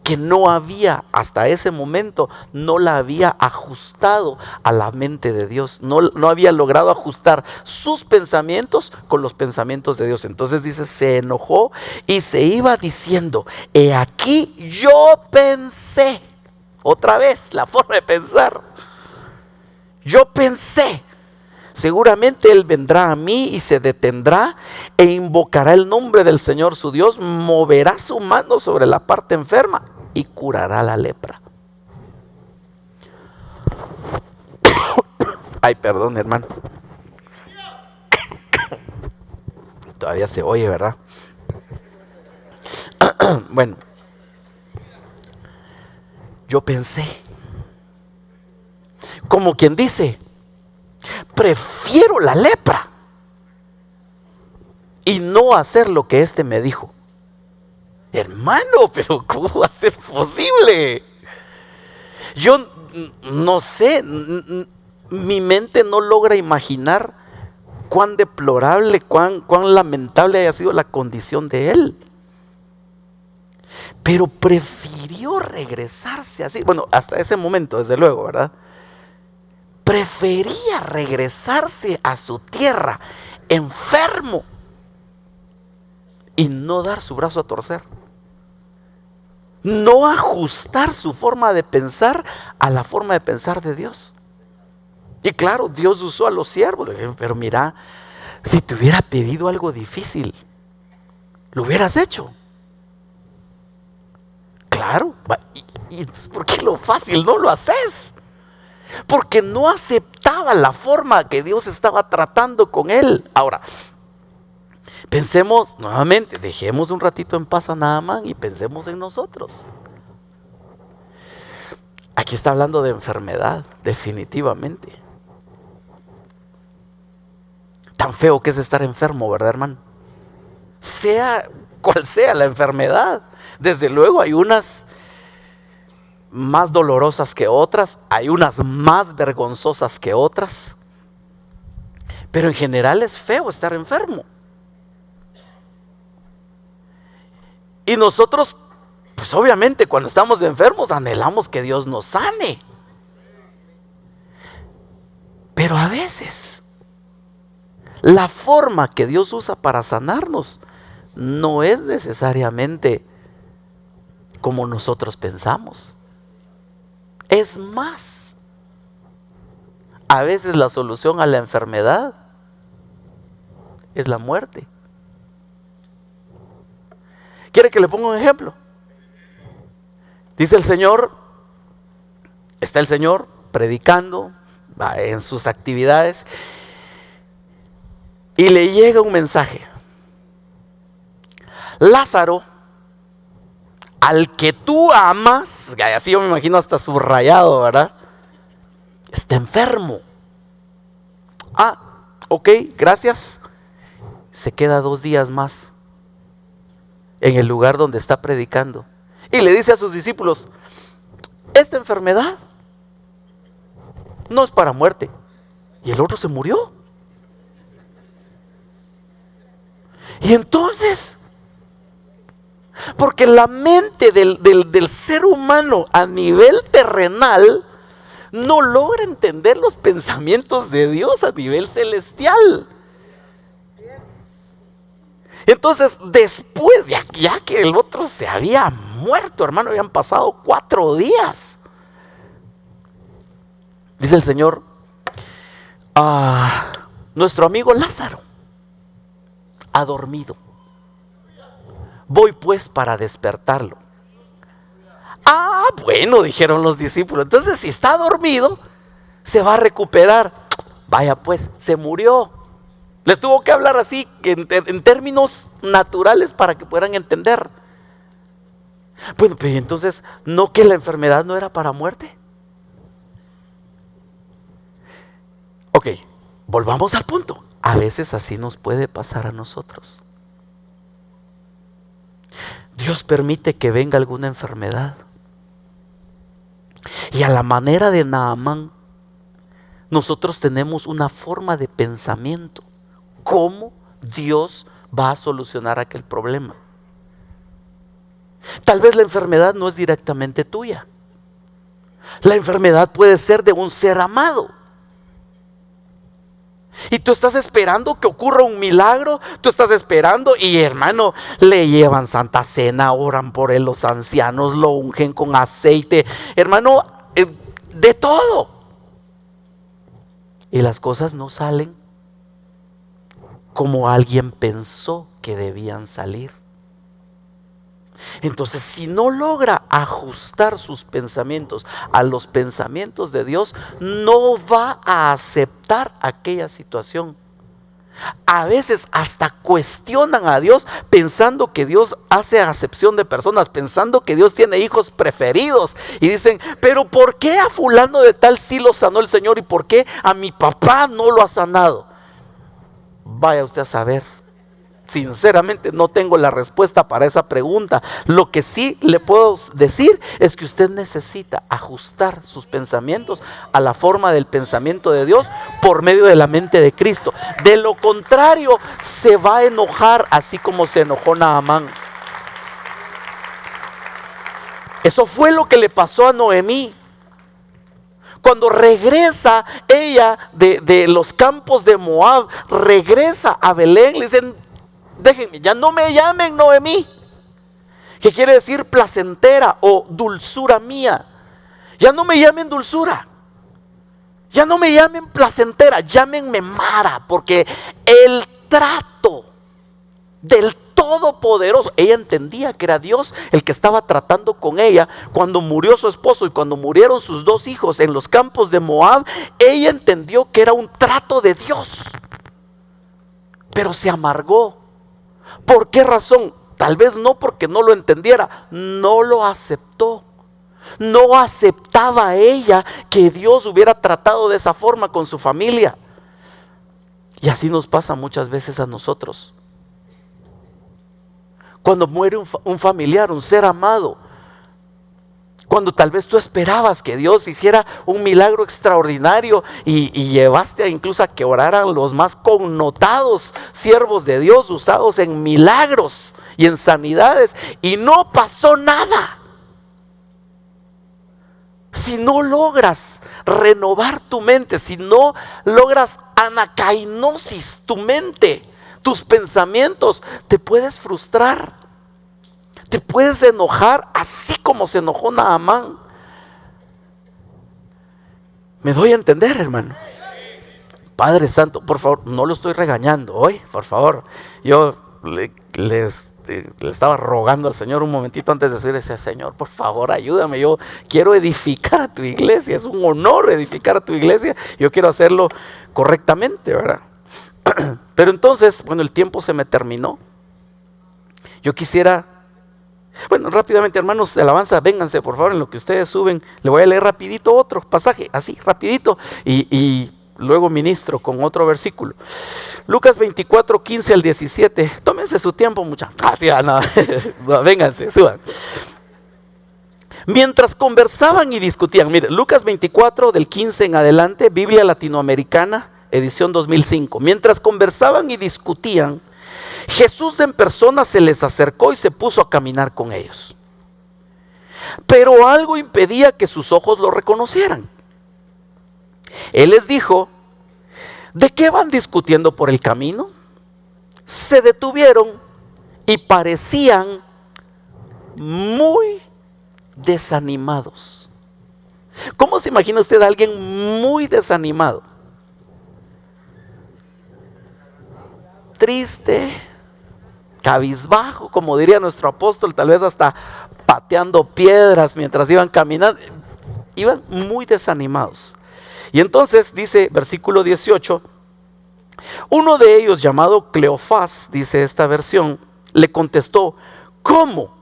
que no había, hasta ese momento, no la había ajustado a la mente de Dios. No había logrado ajustar sus pensamientos con los pensamientos de Dios. Entonces dice, se enojó y se iba diciendo, he aquí yo pensé, otra vez la forma de pensar. Yo pensé, seguramente él vendrá a mí y se detendrá e invocará el nombre del Señor su Dios, moverá su mano sobre la parte enferma y curará la lepra. Ay, perdón, hermano. Todavía se oye, ¿verdad? Bueno, yo pensé, como quien dice, prefiero la lepra y no hacer lo que me dijo. Hermano, pero ¿cómo va a ser posible? Yo no sé, mi mente no logra imaginar cuán deplorable, cuán lamentable haya sido la condición de él. Pero prefirió regresarse así. Bueno, hasta ese momento, desde luego, ¿verdad? Prefería regresarse a su tierra enfermo y no dar su brazo a torcer. No ajustar su forma de pensar a la forma de pensar de Dios. Y claro, Dios usó a los siervos. Pero mira, si te hubiera pedido algo difícil, lo hubieras hecho. Claro. ¿Y por qué lo fácil no lo haces? Porque no aceptaba la forma que Dios estaba tratando con él. Ahora, pensemos nuevamente, dejemos un ratito en paz a Naamán y pensemos en nosotros. Aquí está hablando de enfermedad, definitivamente. Tan feo que es estar enfermo, ¿verdad, hermano? Sea cual sea la enfermedad, desde luego hay unas más dolorosas que otras, hay unas más vergonzosas que otras, pero en general es feo estar enfermo. Y nosotros, pues obviamente cuando estamos enfermos anhelamos que Dios nos sane. Pero a veces la forma que Dios usa para sanarnos no es necesariamente como nosotros pensamos. Es más, a veces la solución a la enfermedad es la muerte. ¿Quiere que le ponga un ejemplo? Dice el Señor, está el Señor predicando en sus actividades y le llega un mensaje. Lázaro, al que tú amas, así yo me imagino hasta subrayado, ¿verdad? está enfermo. Ah, ok, gracias. Se queda 2 días más en el lugar donde está predicando y le dice a sus discípulos: esta enfermedad no es para muerte. Y el otro se murió. Y entonces, porque la mente del ser humano a nivel terrenal no logra entender los pensamientos de Dios a nivel celestial. Entonces después, ya que el otro se había muerto, hermano, habían pasado 4 días. Dice el Señor: nuestro amigo Lázaro ha dormido. Voy pues para despertarlo. Bueno, dijeron los discípulos. Entonces, si está dormido, se va a recuperar. Vaya pues, se murió. Les tuvo que hablar así, en términos naturales, para que puedan entender. Bueno, pues entonces, ¿no que la enfermedad no era para muerte? Ok, volvamos al punto. A veces así nos puede pasar a nosotros. Dios permite que venga alguna enfermedad. Y a la manera de Naamán, nosotros tenemos una forma de pensamiento. ¿Cómo Dios va a solucionar aquel problema? Tal vez la enfermedad no es directamente tuya. La enfermedad puede ser de un ser amado. Y tú estás esperando que ocurra un milagro. Tú estás esperando, y hermano, le llevan Santa Cena, oran por él los ancianos, lo ungen con aceite, hermano, de todo. Y las cosas no salen como alguien pensó que debían salir. Entonces, si no logra ajustar sus pensamientos a los pensamientos de Dios, no va a aceptar aquella situación. A veces hasta cuestionan a Dios, pensando que Dios hace acepción de personas, pensando que Dios tiene hijos preferidos, y dicen: pero ¿por qué a fulano de tal sí lo sanó el Señor y por qué a mi papá no lo ha sanado? Vaya usted a saber. Sinceramente no tengo la respuesta para esa pregunta. Lo que sí le puedo decir es que usted necesita ajustar sus pensamientos a la forma del pensamiento de Dios por medio de la mente de Cristo. De lo contrario, se va a enojar así como se enojó Naamán. Eso fue lo que le pasó a Noemí. Cuando regresa ella de los campos de Moab, regresa a Belén, le dicen: déjenme, ya no me llamen Noemí, que quiere decir placentera o dulzura mía. Ya no me llamen dulzura, ya no me llamen placentera, llámenme Mara, porque el trato del Todopoderoso, ella entendía que era Dios el que estaba tratando con ella. Cuando murió su esposo y cuando murieron sus 2 hijos en los campos de Moab, ella entendió que era un trato de Dios, pero se amargó. ¿Por qué razón? Tal vez no porque no lo entendiera, no lo aceptó. No aceptaba ella que Dios hubiera tratado de esa forma con su familia. Y así nos pasa muchas veces a nosotros. Cuando muere un familiar, un ser amado, cuando tal vez tú esperabas que Dios hiciera un milagro extraordinario y llevaste incluso a que oraran los más connotados siervos de Dios, usados en milagros y en sanidades, y no pasó nada. Si no logras renovar tu mente, si no logras anacainosis tu mente, tus pensamientos, te puedes frustrar, te puedes enojar así como se enojó Naamán. ¿Me doy a entender, hermano? Padre Santo, por favor, no lo estoy regañando hoy, por favor. Yo le estaba rogando al Señor un momentito antes de decir ese: Señor, por favor, ayúdame, yo quiero edificar a tu iglesia, es un honor edificar a tu iglesia, yo quiero hacerlo correctamente, ¿verdad? Pero entonces, bueno, el tiempo se me terminó. Yo quisiera Bueno, rápidamente, hermanos de alabanza, vénganse por favor en lo que ustedes suben. Le voy a leer rapidito otro pasaje, así, rapidito, y luego ministro con otro versículo. Lucas 24, 15 al 17. Tómense su tiempo, muchachos. No, vénganse, suban. Mientras conversaban y discutían, mire, Lucas 24 del 15 en adelante, Biblia Latinoamericana, edición 2005. Mientras conversaban y discutían, Jesús en persona se les acercó y se puso a caminar con ellos. Pero algo impedía que sus ojos lo reconocieran. Él les dijo: ¿de qué van discutiendo por el camino? Se detuvieron y parecían muy desanimados. ¿Cómo se imagina usted a alguien muy desanimado? Triste, cabizbajo, como diría nuestro apóstol, tal vez hasta pateando piedras mientras iban caminando. Iban muy desanimados. Y entonces dice, versículo 18, uno de ellos, llamado Cleofás, dice esta versión, le contestó: ¿cómo?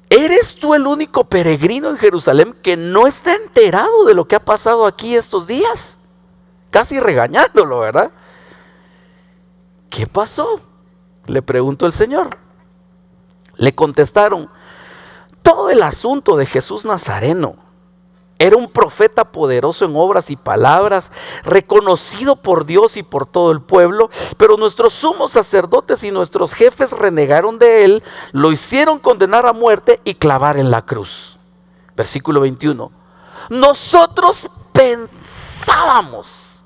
¿Eres tú el único peregrino en Jerusalén que no está enterado de lo que ha pasado aquí estos días? Casi regañándolo, ¿verdad? ¿Qué pasó?, le preguntó el Señor. Le contestaron: todo el asunto de Jesús Nazareno. Era un profeta poderoso en obras y palabras, reconocido por Dios y por todo el pueblo, pero nuestros sumos sacerdotes y nuestros jefes renegaron de él, lo hicieron condenar a muerte y clavar en la cruz. Versículo 21. Nosotros pensábamos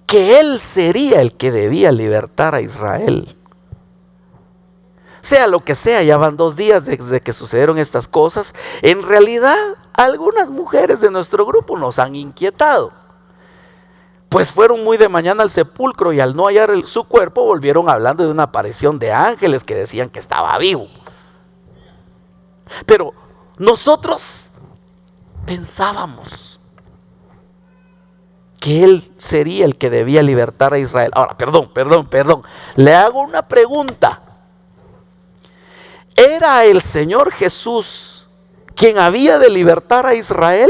que él sería el que debía libertar a Israel. Sea lo que sea, ya van 2 días desde que sucedieron estas cosas. En realidad, algunas mujeres de nuestro grupo nos han inquietado, pues fueron muy de mañana al sepulcro y al no hallar su cuerpo, volvieron hablando de una aparición de ángeles que decían que estaba vivo. Pero nosotros pensábamos que él sería el que debía libertar a Israel. Ahora, perdón. Le hago una pregunta. ¿Era el Señor Jesús quien había de libertar a Israel?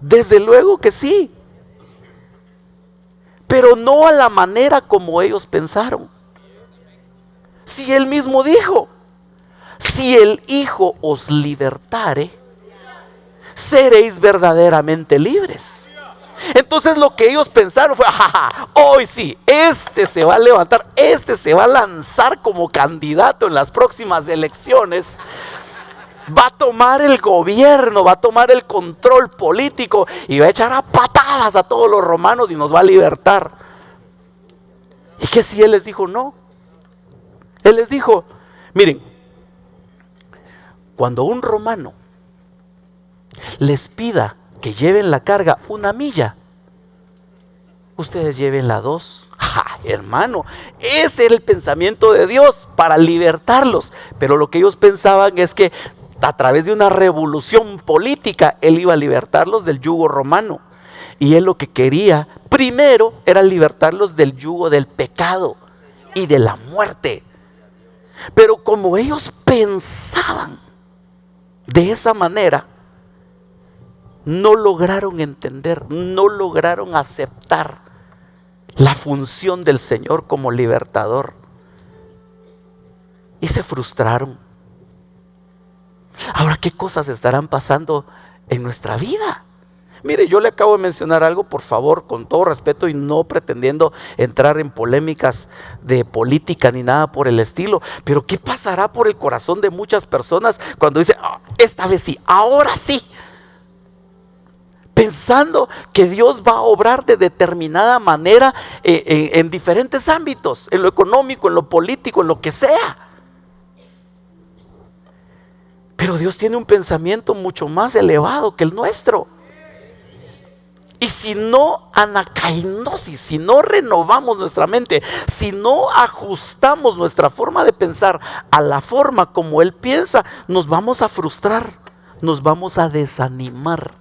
Desde luego que sí, pero no a la manera como ellos pensaron. Si él mismo dijo: si el Hijo os libertare, seréis verdaderamente libres. Entonces lo que ellos pensaron fue: hoy sí, este se va a levantar, este se va a lanzar como candidato en las próximas elecciones, va a tomar el gobierno, va a tomar el control político y va a echar a patadas a todos los romanos y nos va a libertar. ¿Y qué si él les dijo no? Él les dijo: miren, cuando un romano les pida que lleven la carga 1 milla, ustedes llévenla 2. Hermano, ese era el pensamiento de Dios para libertarlos. Pero lo que ellos pensaban es que a través de una revolución política él iba a libertarlos del yugo romano. Y él lo que quería primero era libertarlos del yugo del pecado y de la muerte. Pero como ellos pensaban de esa manera, no lograron entender, no lograron aceptar la función del Señor como libertador y se frustraron. Ahora, ¿qué cosas estarán pasando en nuestra vida? Mire, yo le acabo de mencionar algo, por favor, con todo respeto y no pretendiendo entrar en polémicas de política ni nada por el estilo, pero ¿qué pasará por el corazón de muchas personas cuando dicen: esta vez sí, ahora sí? Pensando que Dios va a obrar de determinada manera en diferentes ámbitos, en lo económico, en lo político, en lo que sea. Pero Dios tiene un pensamiento mucho más elevado que el nuestro. Y si no anacainosis, si no renovamos nuestra mente, si no ajustamos nuestra forma de pensar a la forma como Él piensa, nos vamos a frustrar, nos vamos a desanimar.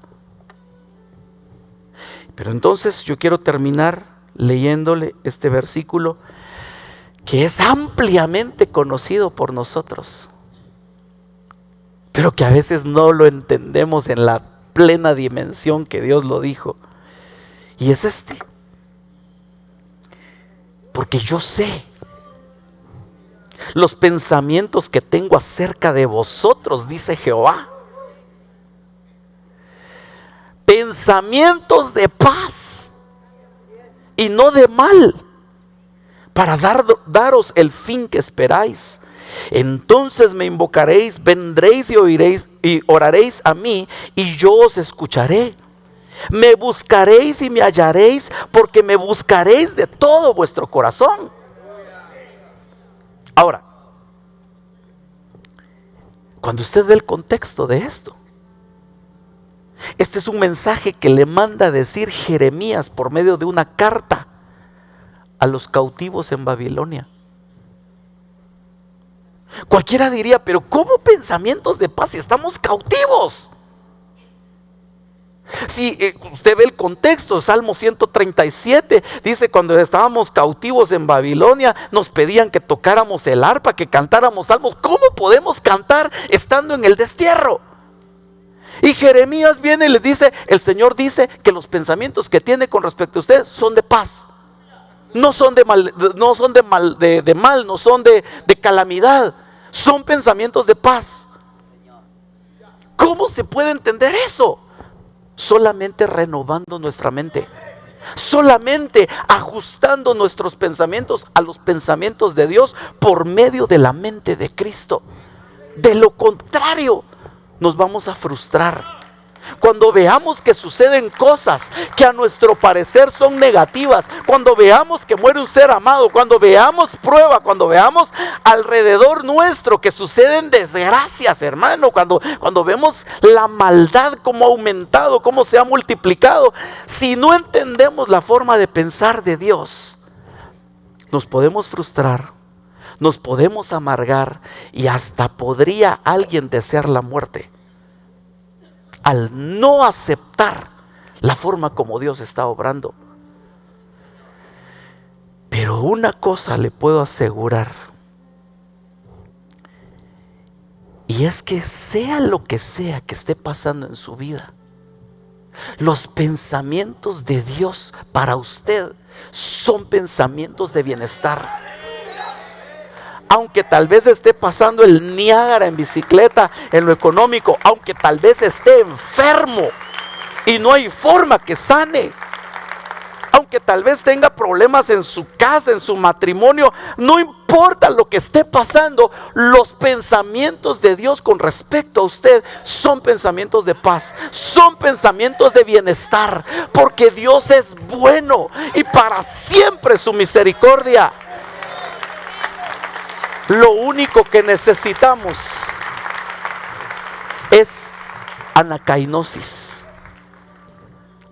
Pero entonces yo quiero terminar leyéndole este versículo que es ampliamente conocido por nosotros, pero que a veces no lo entendemos en la plena dimensión que Dios lo dijo. Y es este: porque yo sé los pensamientos que tengo acerca de vosotros, dice Jehová, pensamientos de paz y no de mal, para daros el fin que esperáis. Entonces me invocaréis, vendréis y oiréis y oraréis a mí, y yo os escucharé. Me buscaréis y me hallaréis, porque me buscaréis de todo vuestro corazón. Ahora, cuando usted ve el contexto de esto, este es un mensaje que le manda a decir Jeremías por medio de una carta a los cautivos en Babilonia. Cualquiera diría: pero ¿cómo pensamientos de paz si estamos cautivos? Si usted ve el contexto, Salmo 137 dice: cuando estábamos cautivos en Babilonia, nos pedían que tocáramos el arpa, que cantáramos salmos. ¿Cómo podemos cantar estando en el destierro? Y Jeremías viene y les dice: el Señor dice que los pensamientos que tiene con respecto a ustedes son de paz, no son de mal, no son de mal, no son de calamidad, son pensamientos de paz. ¿Cómo se puede entender eso? Solamente renovando nuestra mente, solamente ajustando nuestros pensamientos a los pensamientos de Dios por medio de la mente de Cristo. De lo contrario, nos vamos a frustrar. Cuando veamos que suceden cosas que a nuestro parecer son negativas, cuando veamos que muere un ser amado, cuando veamos prueba, cuando veamos alrededor nuestro que suceden desgracias, hermano, cuando vemos la maldad cómo ha aumentado, cómo se ha multiplicado, si no entendemos la forma de pensar de Dios, nos podemos frustrar, nos podemos amargar y hasta podría alguien desear la muerte al no aceptar la forma como Dios está obrando. Pero una cosa le puedo asegurar, y es que sea lo que sea que esté pasando en su vida, los pensamientos de Dios para usted son pensamientos de bienestar. Aunque tal vez esté pasando el Niágara en bicicleta en lo económico, aunque tal vez esté enfermo y no hay forma que sane, aunque tal vez tenga problemas en su casa, en su matrimonio, no importa lo que esté pasando, los pensamientos de Dios con respecto a usted son pensamientos de paz, son pensamientos de bienestar, porque Dios es bueno y para siempre su misericordia. Lo único que necesitamos es anacainosis,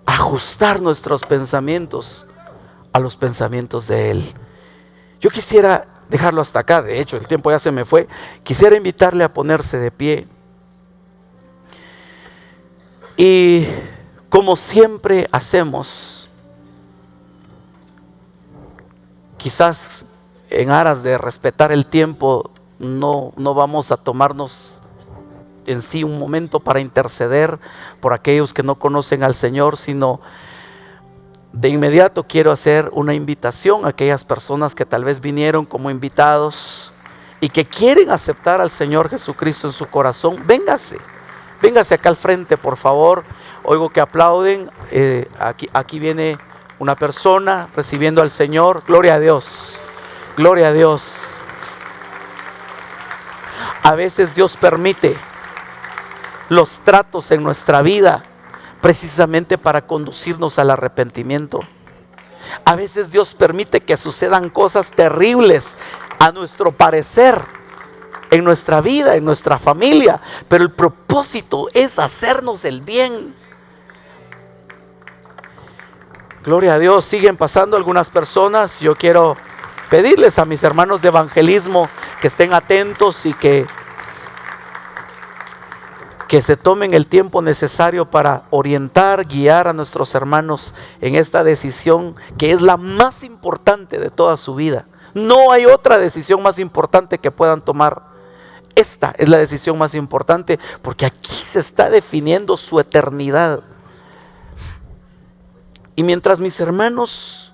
ajustar nuestros pensamientos a los pensamientos de Él. Yo quisiera dejarlo hasta acá, de hecho el tiempo ya se me fue. Quisiera invitarle a ponerse de pie y, como siempre hacemos, quizás en aras de respetar el tiempo, no vamos a tomarnos en sí un momento para interceder por aquellos que no conocen al Señor, sino de inmediato quiero hacer una invitación a aquellas personas que tal vez vinieron como invitados y que quieren aceptar al Señor Jesucristo en su corazón. Véngase acá al frente, por favor. Oigo que aplauden. Aquí viene una persona recibiendo al Señor. Gloria a Dios. Gloria a Dios. A veces Dios permite los tratos en nuestra vida precisamente para conducirnos al arrepentimiento. A veces Dios permite que sucedan cosas terribles a nuestro parecer en nuestra vida, en nuestra familia, pero el propósito es hacernos el bien. Gloria a Dios. Siguen pasando algunas personas. Yo quiero pedirles a mis hermanos de evangelismo que estén atentos y que se tomen el tiempo necesario para orientar, guiar a nuestros hermanos en esta decisión que es la más importante de toda su vida. No hay otra decisión más importante que puedan tomar. Esta es la decisión más importante, porque aquí se está definiendo su eternidad. Y mientras mis hermanos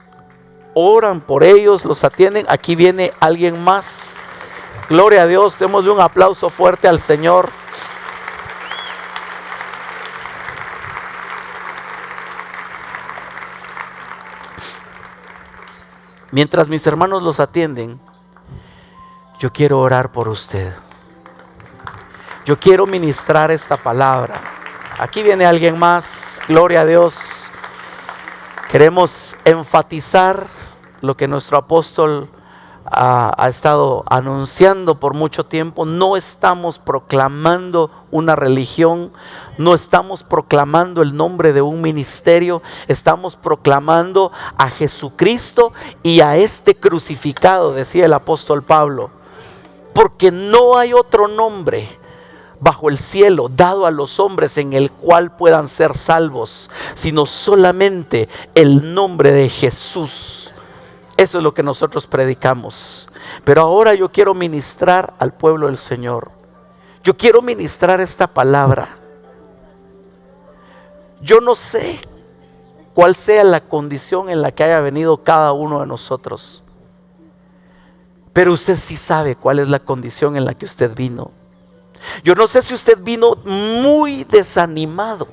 oran por ellos, los atienden, aquí viene alguien más. Gloria a Dios, démosle un aplauso fuerte al Señor. Mientras mis hermanos los atienden, yo quiero orar por usted. Yo quiero ministrar esta palabra. Aquí viene alguien más, gloria a Dios. Queremos enfatizar lo que nuestro apóstol ha estado anunciando por mucho tiempo. No estamos proclamando una religión, no estamos proclamando el nombre de un ministerio, estamos proclamando a Jesucristo y a este crucificado, decía el apóstol Pablo, porque no hay otro nombre bajo el cielo dado a los hombres en el cual puedan ser salvos, sino solamente el nombre de Jesús. Eso es lo que nosotros predicamos. Pero ahora yo quiero ministrar al pueblo del Señor. Yo quiero ministrar esta palabra. Yo no sé cuál sea la condición en la que haya venido cada uno de nosotros, pero usted sí sabe cuál es la condición en la que usted vino. Yo no sé si usted vino muy desanimado,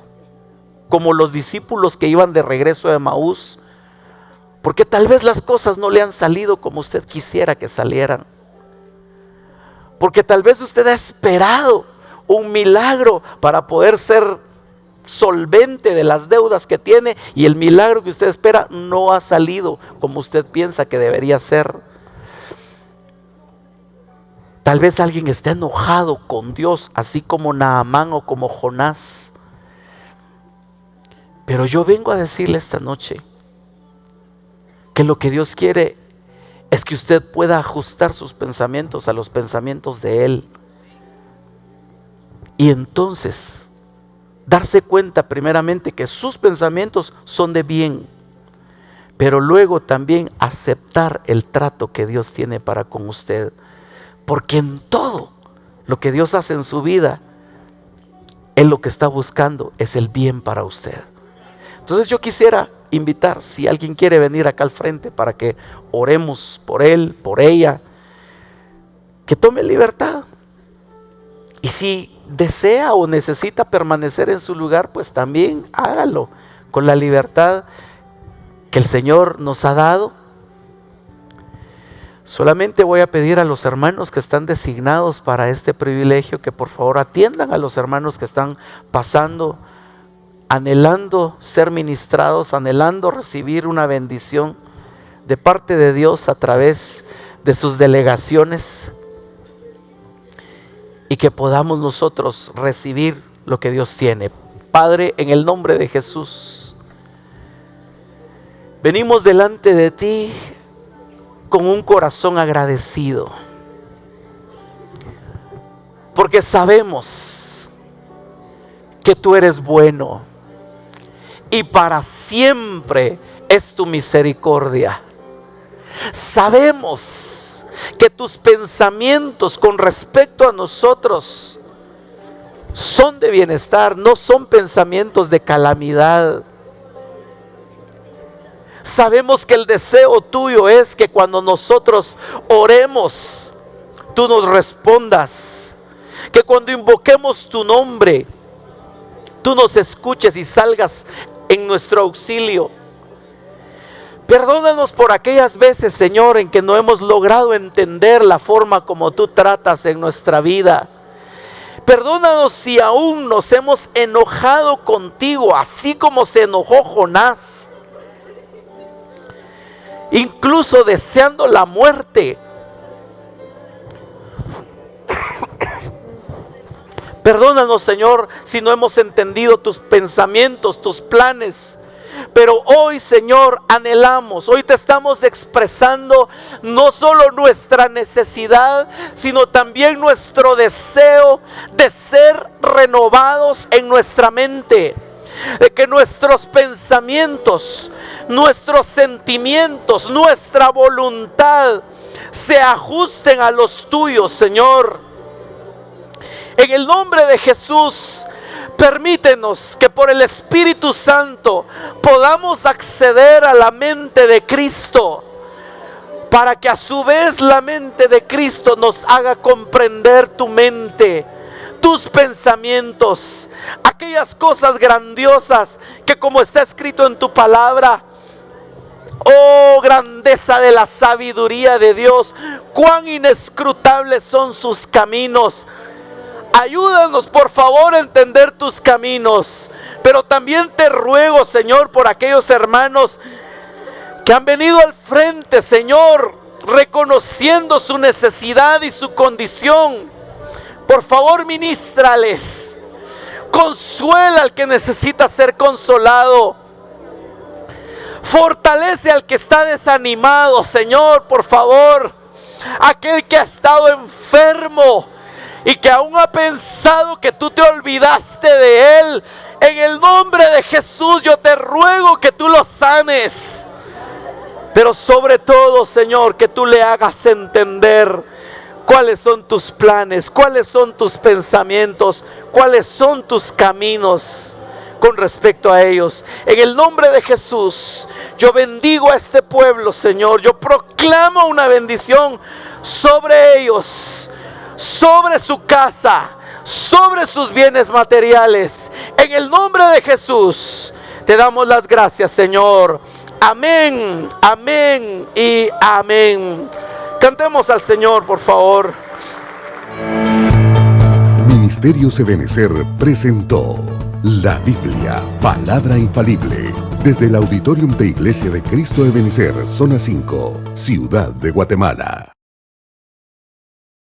como los discípulos que iban de regreso de Emaús, porque tal vez las cosas no le han salido como usted quisiera que salieran. Porque tal vez usted ha esperado un milagro para poder ser solvente de las deudas que tiene, y el milagro que usted espera no ha salido como usted piensa que debería ser. Tal vez alguien esté enojado con Dios, así como Naamán o como Jonás. Pero yo vengo a decirle esta noche que lo que Dios quiere es que usted pueda ajustar sus pensamientos a los pensamientos de Él. Y entonces darse cuenta primeramente que sus pensamientos son de bien, pero luego también aceptar el trato que Dios tiene para con usted. Porque en todo lo que Dios hace en su vida, Él lo que está buscando es el bien para usted. Entonces yo quisiera invitar, si alguien quiere venir acá al frente para que oremos por él, por ella, que tome libertad. Y si desea o necesita permanecer en su lugar, pues también hágalo con la libertad que el Señor nos ha dado. Solamente voy a pedir a los hermanos que están designados para este privilegio que por favor atiendan a los hermanos que están pasando, anhelando ser ministrados, anhelando recibir una bendición de parte de Dios a través de sus delegaciones, y que podamos nosotros recibir lo que Dios tiene. Padre, en el nombre de Jesús, venimos delante de ti con un corazón agradecido, porque sabemos que tú eres bueno y para siempre es tu misericordia. Sabemos que tus pensamientos con respecto a nosotros son de bienestar, no son pensamientos de calamidad. Sabemos que el deseo tuyo es que cuando nosotros oremos, tú nos respondas, que cuando invoquemos tu nombre, tú nos escuches y salgas en nuestro auxilio. Perdónanos por aquellas veces, Señor, en que no hemos logrado entender la forma como tú tratas en nuestra vida. Perdónanos si aún nos hemos enojado contigo, así como se enojó Jonás, incluso deseando la muerte. Perdónanos, Señor, si no hemos entendido tus pensamientos, tus planes. Pero hoy, Señor, anhelamos, hoy te estamos expresando no solo nuestra necesidad, sino también nuestro deseo de ser renovados en nuestra mente. De que nuestros pensamientos, nuestros sentimientos, nuestra voluntad se ajusten a los tuyos, Señor. En el nombre de Jesús, permítenos que por el Espíritu Santo podamos acceder a la mente de Cristo, para que a su vez la mente de Cristo nos haga comprender tu mente, tus pensamientos, aquellas cosas grandiosas que, como está escrito en tu palabra, oh grandeza de la sabiduría de Dios, cuán inescrutables son sus caminos. Ayúdanos, por favor, a entender tus caminos. Pero también te ruego, Señor, por aquellos hermanos que han venido al frente, Señor, reconociendo su necesidad y su condición. Por favor, ministrales. Consuela al que necesita ser consolado. Fortalece al que está desanimado, Señor, por favor. Aquel que ha estado enfermo y que aún ha pensado que tú te olvidaste de él, en el nombre de Jesús yo te ruego que tú lo sanes. Pero sobre todo, Señor, que tú le hagas entender cuáles son tus planes, cuáles son tus pensamientos, cuáles son tus caminos con respecto a ellos. En el nombre de Jesús, yo bendigo a este pueblo, Señor. Yo proclamo una bendición sobre ellos, sobre su casa, sobre sus bienes materiales. En el nombre de Jesús, te damos las gracias, Señor. Amén, amén y amén. Cantemos al Señor, por favor. Ministerios Ebenecer presentó la Biblia, palabra infalible, desde el Auditorium de Iglesia de Cristo Ebenecer, zona 5, Ciudad de Guatemala.